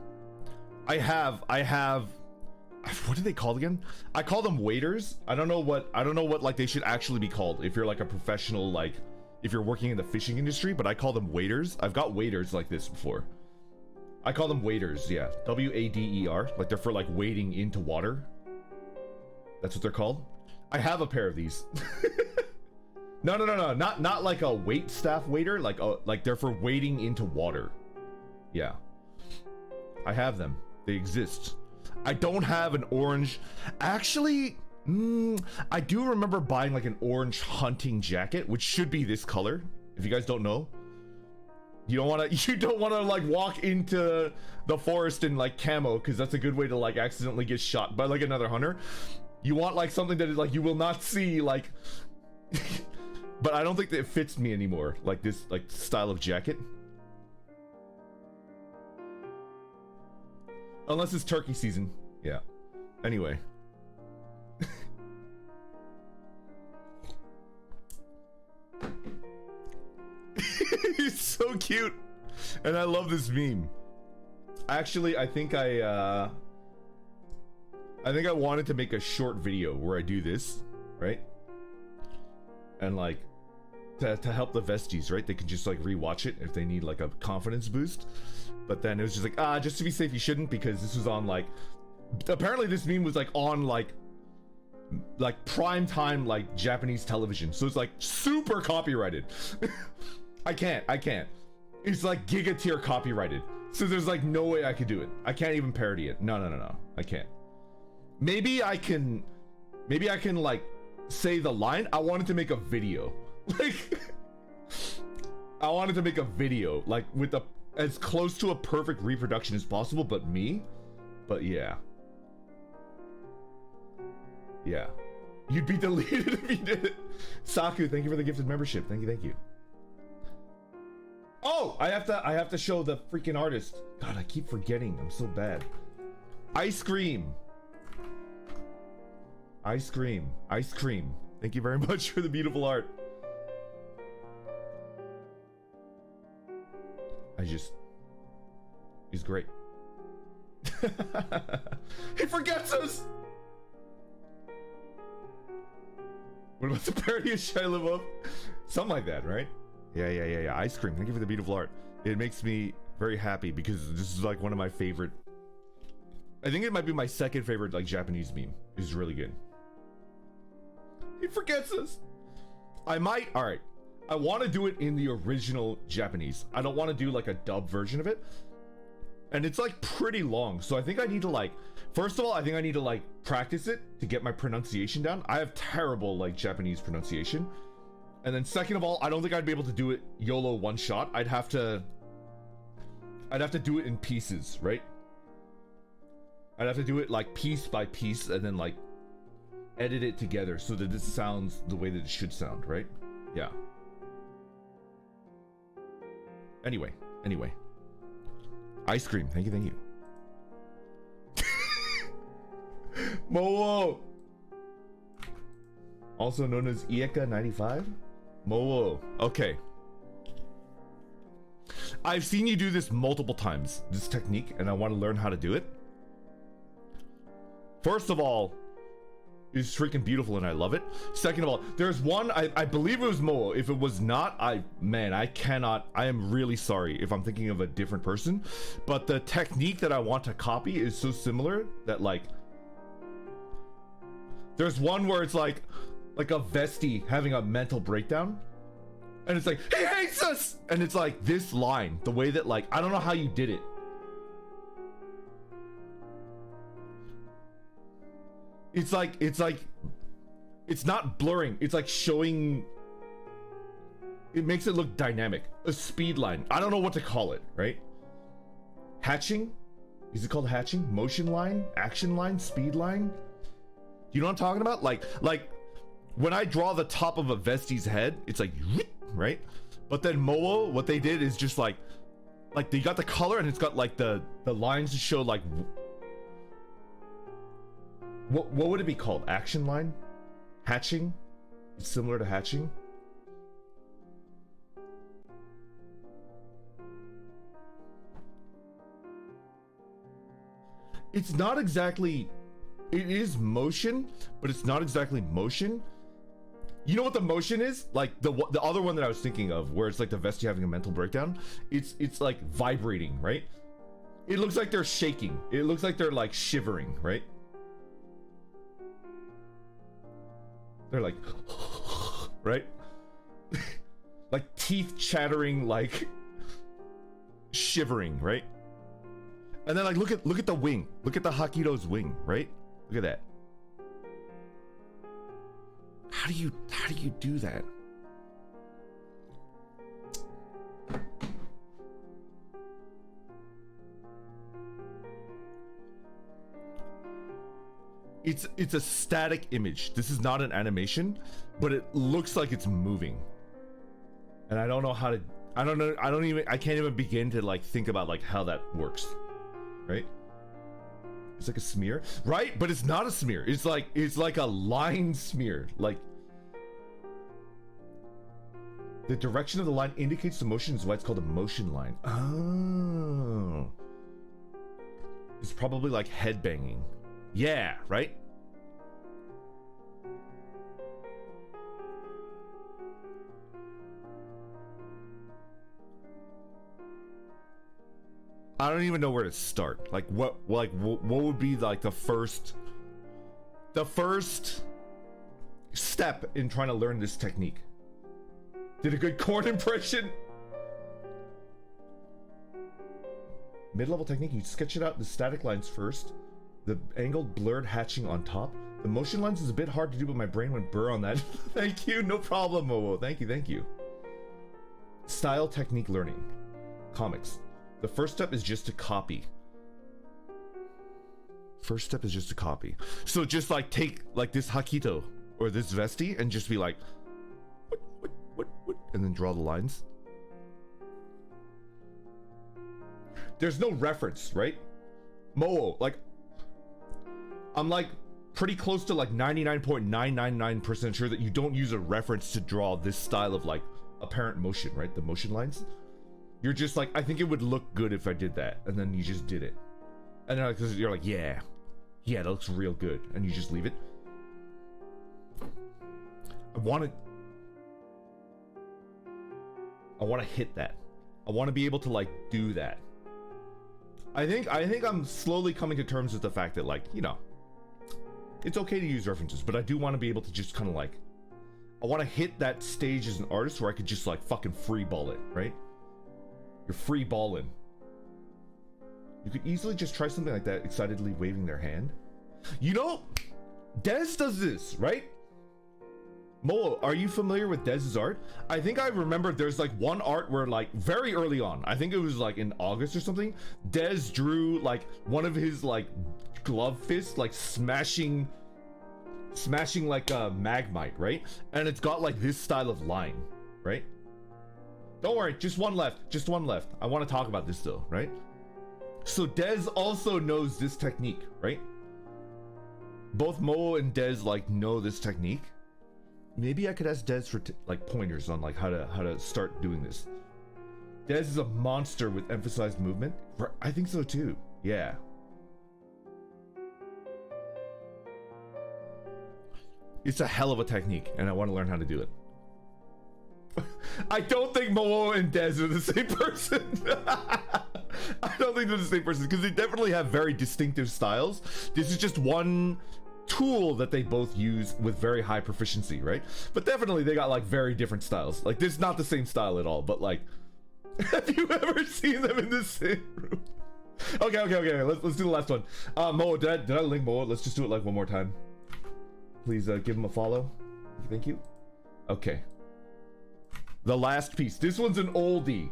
I have what do they call again? I call them waiters. I don't know what like they should actually be called if you're like a professional, like if you're working in the fishing industry, but I call them waiters. I've got waiters like this before. I call them waiters, yeah. W-A-D-E-R. Like they're for like wading into water. That's what they're called. I have a pair of these. No. Not like a wait staff waiter, like they're for wading into water. Yeah. I have them. They exist. I don't have an orange. Actually, I do remember buying like an orange hunting jacket, which should be this color. If you guys don't know, you don't want to like walk into the forest in like camo, because that's a good way to like accidentally get shot by like another hunter. You want like something that is like you will not see, like. But I don't think that it fits me anymore, like this like style of jacket. Unless it's turkey season. Yeah. Anyway. He's so cute. And I love this meme. Actually, I think I wanted to make a short video where I do this, right? And like to help the vesties, right? They can just like rewatch it if they need like a confidence boost. But then it was just like, just to be safe, you shouldn't, because this was on like, apparently this meme was like on like prime time like Japanese television, so it's like super copyrighted. I can't. It's like giga tier copyrighted, so there's like no way I could do it. I can't even parody it. No, I can't. Maybe I can like say the line. I wanted to make a video, like I wanted to make a video like with a as close to a perfect reproduction as possible, but yeah, you'd be deleted if you did it. Saku, thank you for the gifted membership. Thank you. Oh, I have to show the freaking artist. God, I keep forgetting. I'm so bad. Ice cream. Thank you very much for the beautiful art. He's great. He forgets us. What about the parody of Shia LaBeouf? Something like that, right? Yeah. Ice cream. Thank you for the beautiful art. It makes me very happy because this is like one of my favorite. I think it might be my second favorite like Japanese meme. It's really good. He forgets us. All right. I want to do it in the original Japanese. I don't want to do like a dub version of it. And it's like pretty long. So I think I need to like, first of all, I think I need to like practice it to get my pronunciation down. I have terrible like Japanese pronunciation. And then second of all, I don't think I'd be able to do it YOLO one shot. I'd have to do it in pieces, right? I'd have to do it like piece by piece and then like edit it together so that this sounds the way that it should sound, right? Yeah. Anyway. Ice cream. Thank you. Mowo. Also known as Ieka95. Mowo. Okay. I've seen you do this multiple times, this technique, and I want to learn how to do it. First of all, it's freaking beautiful and I love it. Second of all, there's one, I believe it was Moa. If it was not, I am really sorry if I'm thinking of a different person. But the technique that I want to copy is so similar that like, there's one where it's like a vestie having a mental breakdown. And it's like, he hates us! And it's like this line, the way that like, I don't know how you did it. It's like, it's not blurring. It's like showing, it makes it look dynamic. A speed line. I don't know what to call it, right? Hatching? Is it called hatching? Motion line? Action line? Speed line? You know what I'm talking about? Like when I draw the top of a vestie's head, it's like, right? But then Moa, what they did is just like they got the color and it's got like the lines to show like, what would it be called? Action line? Hatching? It's similar to hatching. It's not exactly, it is motion, but it's not exactly motion. You know what the motion is? Like the other one that I was thinking of, where it's like the vestie having a mental breakdown. It's like vibrating, right? It looks like they're shaking. It looks like they're like shivering, right? They're like, right? Like teeth chattering, like shivering, right? And then like look at the wing. Look at the Hakito's wing, right? Look at that. How do you do that? It's a static image. This is not an animation, but it looks like it's moving. And I don't know how to, I can't even begin to like think about like how that works, right? It's like a smear, right? But it's not a smear. It's like a line smear. Like the direction of the line indicates the motion, is why it's called a motion line. Oh, it's probably like head banging. Yeah, right? I don't even know where to start. Like what would be like the first step in trying to learn this technique? Did a good corn impression. Mid-level technique, you sketch it out the static lines first. The angled blurred hatching on top. The motion lines is a bit hard to do, but my brain went burr on that. Thank you, no problem, Momo. Thank you. Style technique learning. Comics. The first step is just to copy. So just like take like this Hakito or this vestie and just be like, what, and then draw the lines. There's no reference, right? Momo, like, I'm like pretty close to like 99.999% sure that you don't use a reference to draw this style of like apparent motion, right? The motion lines. You're just like, I think it would look good if I did that, and then you just did it, and then because you're like, yeah, that looks real good, and you just leave it. I want to hit that. I want to be able to like do that. I think I'm slowly coming to terms with the fact that like, you know, it's okay to use references, but I do want to be able to just kind of like, I want to hit that stage as an artist where I could just like fucking free ball it, right? You're free balling. You could easily just try something like that, excitedly waving their hand. You know, Dez does this, right? Mo, are you familiar with Dez's art? I think I remember there's like one art where like very early on, I think it was like in August or something, Dez drew like one of his like glove fists like smashing like a Magmite, right? And it's got like this style of line, right? Don't worry, just one left. I want to talk about this though, right? So Dez also knows this technique, right? Both Mo and Dez like know this technique. Maybe I could ask Dez for like pointers on like how to start doing this. Dez is a monster with emphasized movement. I think so too. Yeah. It's a hell of a technique, and I want to learn how to do it. I don't think Momo and Dez are the same person. I don't think they're the same person, because they definitely have very distinctive styles. This is just one tool that they both use with very high proficiency, right? But definitely they got like very different styles. Like, this is not the same style at all, but like, have you ever seen them in the same room? Okay. Let's do the last one. Momo, did I link Momo? Let's just do it like one more time. Please give him a follow. Thank you. Okay. The last piece. This one's an oldie.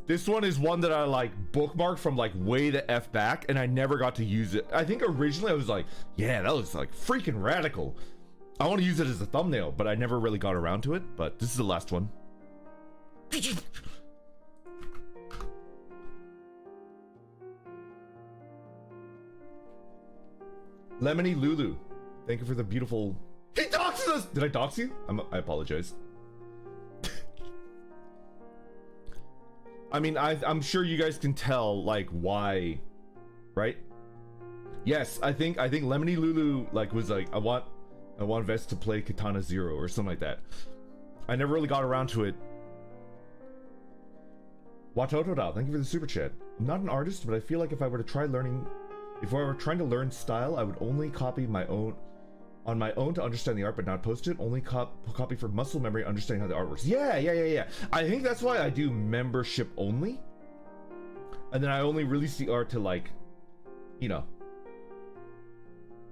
This one is one that I like bookmarked from like way the F back, and I never got to use it. I think originally I was like, yeah, that was like freaking radical. I want to use it as a thumbnail, but I never really got around to it. But this is the last one. Lemony Lulu, thank you for the beautiful... He doxed us! Did I dox you? I apologize. I mean, I'm sure you guys can tell, like, why, right? Yes, I think Lemony Lulu, like, was like, I want Vest to play Katana Zero or something like that. I never really got around to it. Watotodao, thank you for the super chat. I'm not an artist, but I feel like if I were trying to learn style, I would only copy my own on my own to understand the art, but not post it. Only copy for muscle memory, understanding how the art works. Yeah. I think that's why I do membership only, and then I only release the art to, like, you know,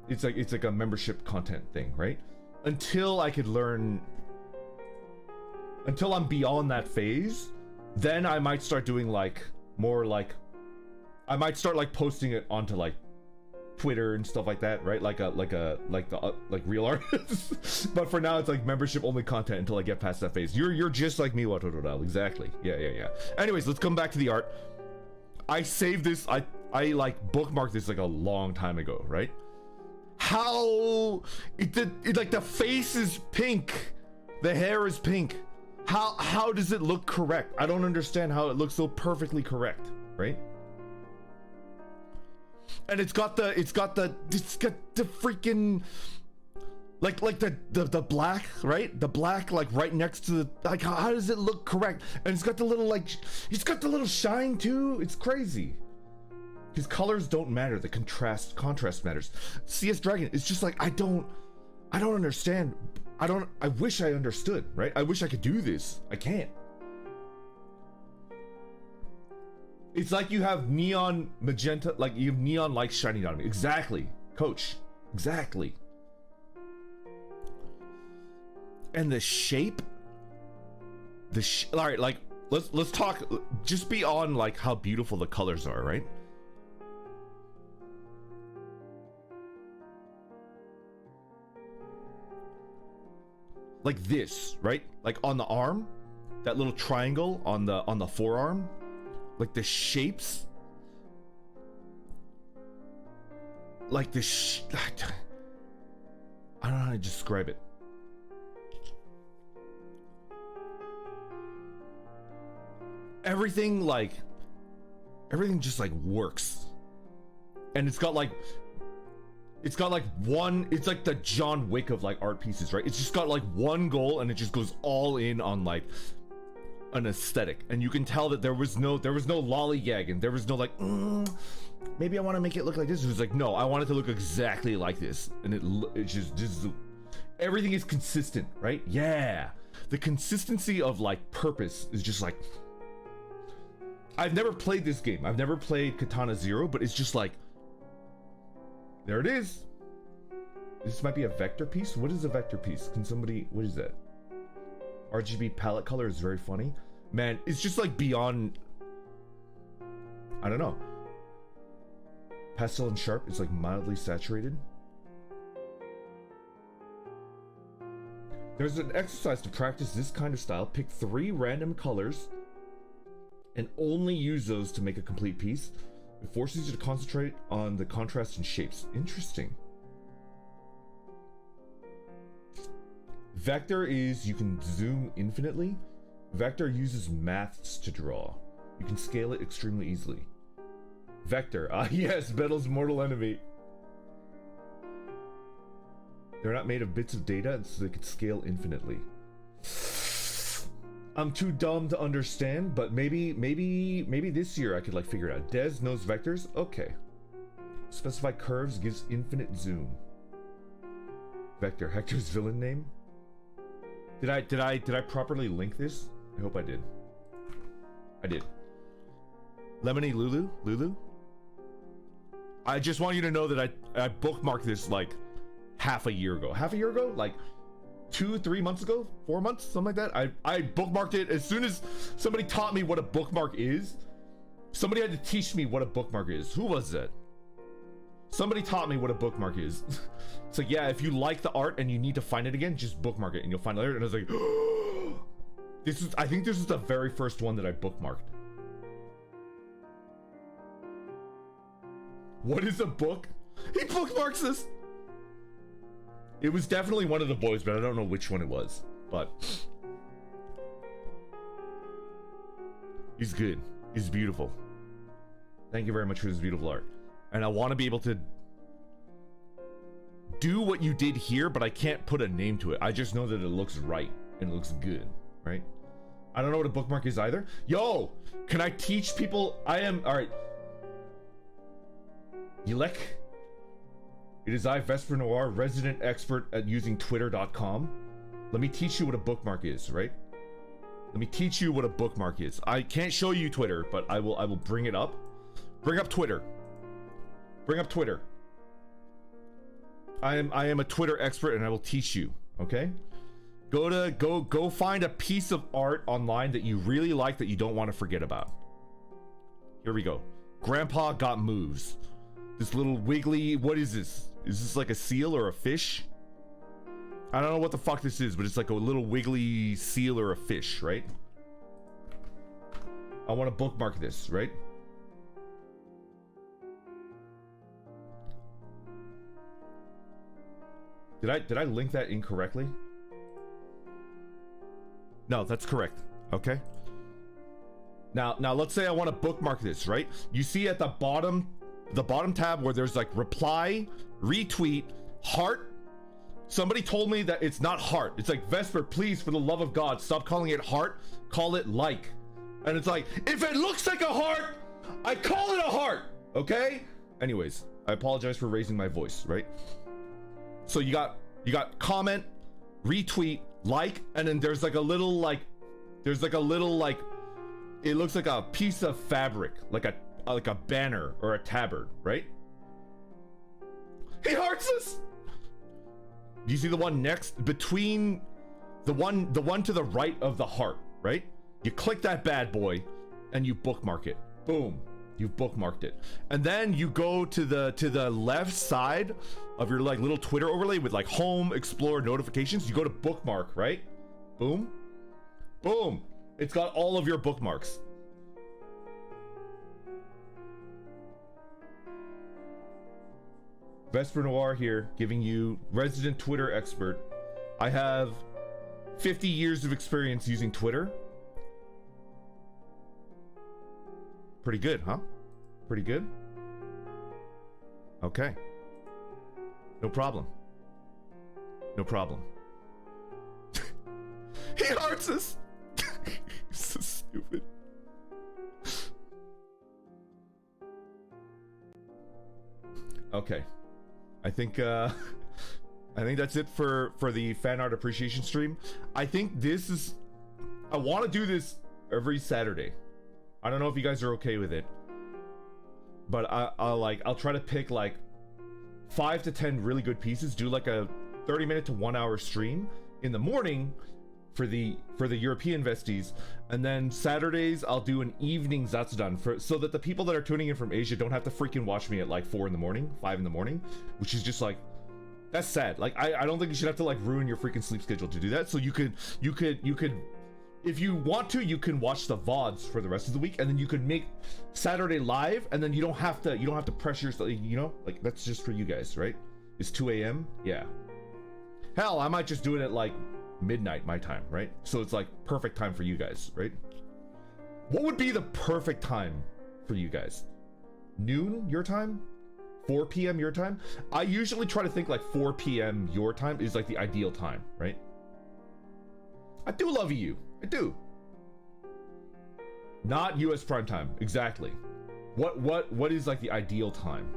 it's like a membership content thing, right? Until I could learn, until I'm beyond that phase, then I might start doing like more like, I might start like posting it onto like Twitter and stuff like that, right? Like real artists. But for now, it's like membership only content until I get past that phase. You're just like me, Watotodal. Exactly. Yeah. Anyways, let's come back to the art. I saved this. I like bookmarked this like a long time ago, right? How it like the face is pink, the hair is pink. How does it look correct? I don't understand how it looks so perfectly correct, right? And it's got the freaking like the black, right? The black like right next to the, like, how does it look correct? And it's got the little like, it's got the little shine too. It's crazy. Because colors don't matter, the contrast matters. CS Dragon, it's just like, I don't understand. I wish I understood, right? I wish I could do this. I can't. It's like you have neon magenta, like you have neon lights shining on me. Exactly, coach. Exactly. And the shape, all right, like let's talk just beyond like how beautiful the colors are, right? Like this, right? Like on the arm, that little triangle on the forearm, like the shapes, like I don't know how to describe it. Everything just like works, and it's got like one, it's like the John Wick of like art pieces, right? It's just got like one goal, and it just goes all in on like an aesthetic, and you can tell that there was no lollygagging, there was no like maybe I want to make it look like this. It was like, no, I want it to look exactly like this, and it's just everything is consistent, right? Yeah, the consistency of like purpose is just like, I've never played this game, I've never played Katana Zero, but it's just like, there it is. This might be a vector piece. What is a vector piece? Can somebody, what is that? RGB palette color is very funny. Man, it's just like beyond, I don't know. Pastel and sharp, it's like mildly saturated. There's an exercise to practice this kind of style. Pick 3 random colors and only use those to make a complete piece. It forces you to concentrate on the contrast and shapes. Interesting. Vector is you can zoom infinitely. Vector uses maths to draw. You can scale it extremely easily. Vector. Ah, yes, Metal's mortal enemy. They're not made of bits of data, so they could scale infinitely. I'm too dumb to understand, but maybe this year I could like figure it out. Des knows vectors? Okay. Specify curves gives infinite zoom. Vector, Hector's villain name? Did I properly link this? I hope I did. I did. Lemony Lulu? I just want you to know that I bookmarked this like half a year ago. Half a year ago? Like 2-3 months ago? 4 months? Something like that? I bookmarked it as soon as somebody taught me what a bookmark is. Somebody had to teach me what a bookmark is. Who was that? Somebody taught me what a bookmark is. It's like, yeah, if you like the art and you need to find it again, just bookmark it and you'll find it later. And I was like, I think this is the very first one that I bookmarked. What is a book? He bookmarks this. It was definitely one of the boys, but I don't know which one it was. But he's good. He's beautiful. Thank you very much for this beautiful art. And I want to be able to do what you did here, but I can't put a name to it. I just know that it looks right and it looks good, right? I don't know what a bookmark is either. Yo, can I teach people? All right. Yelek. It is I, Vesper Noir, resident expert at using twitter.com. Let me teach you what a bookmark is, right? Let me teach you what a bookmark is. I can't show you Twitter, but I will bring it up. Bring up Twitter. Bring up Twitter. I am a Twitter expert and I will teach you, okay? Go find a piece of art online that you really like that you don't want to forget about. Here we go. Grandpa got moves. This little wiggly, what is this? Is this like a seal or a fish? I don't know what the fuck this is, but it's like a little wiggly seal or a fish, right? I want to bookmark this, right? Did I link that incorrectly? No, that's correct. Okay. Now let's say I want to bookmark this, right? You see at the bottom tab where there's like reply, retweet, heart. Somebody told me that it's not heart. It's like, Vesper, please, for the love of God, stop calling it heart. Call it like. And it's like, if it looks like a heart, I call it a heart. Okay? Anyways, I apologize for raising my voice, right? So you got comment, retweet, like, and then there's like a little like, it looks like a piece of fabric, like a banner or a tabard, right? He hearts us. Do you see the one next between the one to the right of the heart, right? You click that bad boy and you bookmark it. Boom. You've bookmarked it. And then you go to the left side of your like little Twitter overlay with like home, explore, notifications. You go to bookmark, right? Boom. Boom. It's got all of your bookmarks. Vesper Noir here, giving you resident Twitter expert. I have 50 years of experience using Twitter. Pretty good, huh? Pretty good? Okay. No problem. No problem. He hearts us! He's so stupid. Okay. I think that's it for the fan art appreciation stream. I think I want to do this every Saturday. I don't know if you guys are okay with it, but I'll try to pick like 5 to 10 really good pieces, do like a 30-minute to 1 hour stream in the morning for the European vesties, and then Saturdays I'll do an evening Zatsudan so that the people that are tuning in from Asia don't have to freaking watch me at like 4 in the morning, 5 in the morning, which is just like, that's sad. Like I don't think you should have to like ruin your freaking sleep schedule to do that. So you could if you want to, you can watch the VODs for the rest of the week, and then you could make Saturday live, and then you don't have to pressure yourself, you know, like that's just for you guys, right? It's 2 a.m. Yeah. Hell, I might just do it at like midnight my time, right? So it's like perfect time for you guys, right? What would be the perfect time for you guys? Noon your time? 4 p.m. your time? I usually try to think like 4 p.m. your time is like the ideal time, right? I do love you. I do. Not US prime time. Exactly. What is like the ideal time?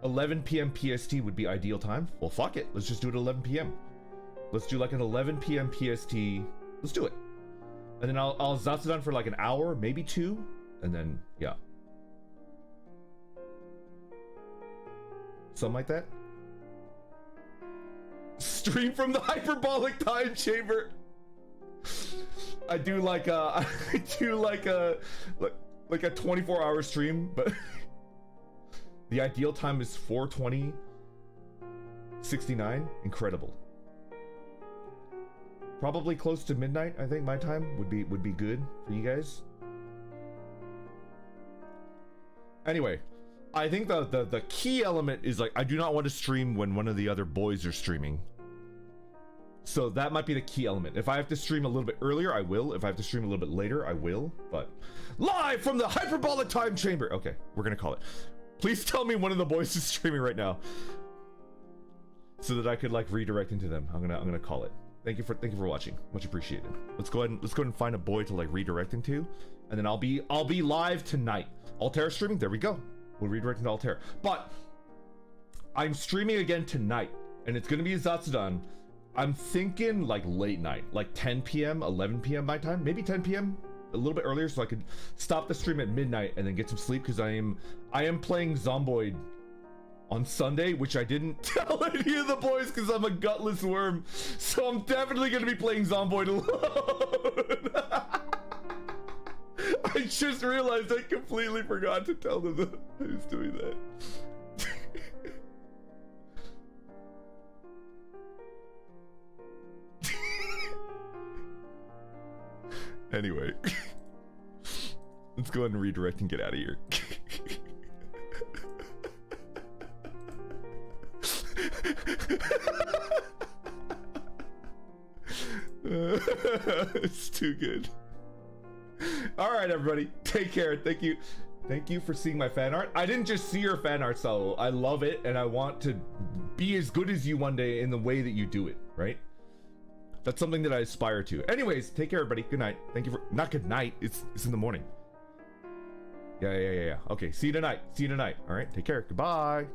$11 p.m. PST would be ideal time. Well, fuck it. Let's just do it at 11 p.m. Let's do like an 11 p.m. PST. Let's do it. And then I'll Zatsudan for like an hour, maybe 2. And then, yeah. Something like that. Stream from the hyperbolic time chamber. I do like a 24-hour stream, but the ideal time is 4:20:69. Incredible. Probably close to midnight. I think my time would be good for you guys. Anyway, I think the key element is like I do not want to stream when one of the other boys are streaming. So that might be the key element. If I have to stream a little bit earlier, I will. If I have to stream a little bit later, I will. But live from the hyperbolic time chamber. Okay, we're gonna call it. Please tell me one of the boys is streaming right now, so that I could like redirect into them. I'm gonna call it. Thank you for watching. Much appreciated. Let's go ahead and find a boy to like redirect into, and then I'll be live tonight. Altare streaming. There we go. We'll redirect into Altare. But I'm streaming again tonight, and it's gonna be a Zatsudan. I'm thinking like late night, like 10 p.m., 11 p.m. my time, maybe 10 p.m. a little bit earlier, so I could stop the stream at midnight and then get some sleep, because I am playing Zomboid on Sunday, which I didn't tell any of the boys because I'm a gutless worm. So I'm definitely gonna be playing Zomboid alone. I just realized I completely forgot to tell them that I was doing that. Anyway, let's go ahead and redirect and get out of here. It's too good. All right, everybody, take care. Thank you for seeing my fan art. I didn't just see your fan art, so I love it, and I want to be as good as you one day in the way that you do it, right? That's something that I aspire to. Anyways, take care, everybody. Good night. Thank you for... Not good night. It's in the morning. Yeah. Okay, see you tonight. All right, take care. Goodbye.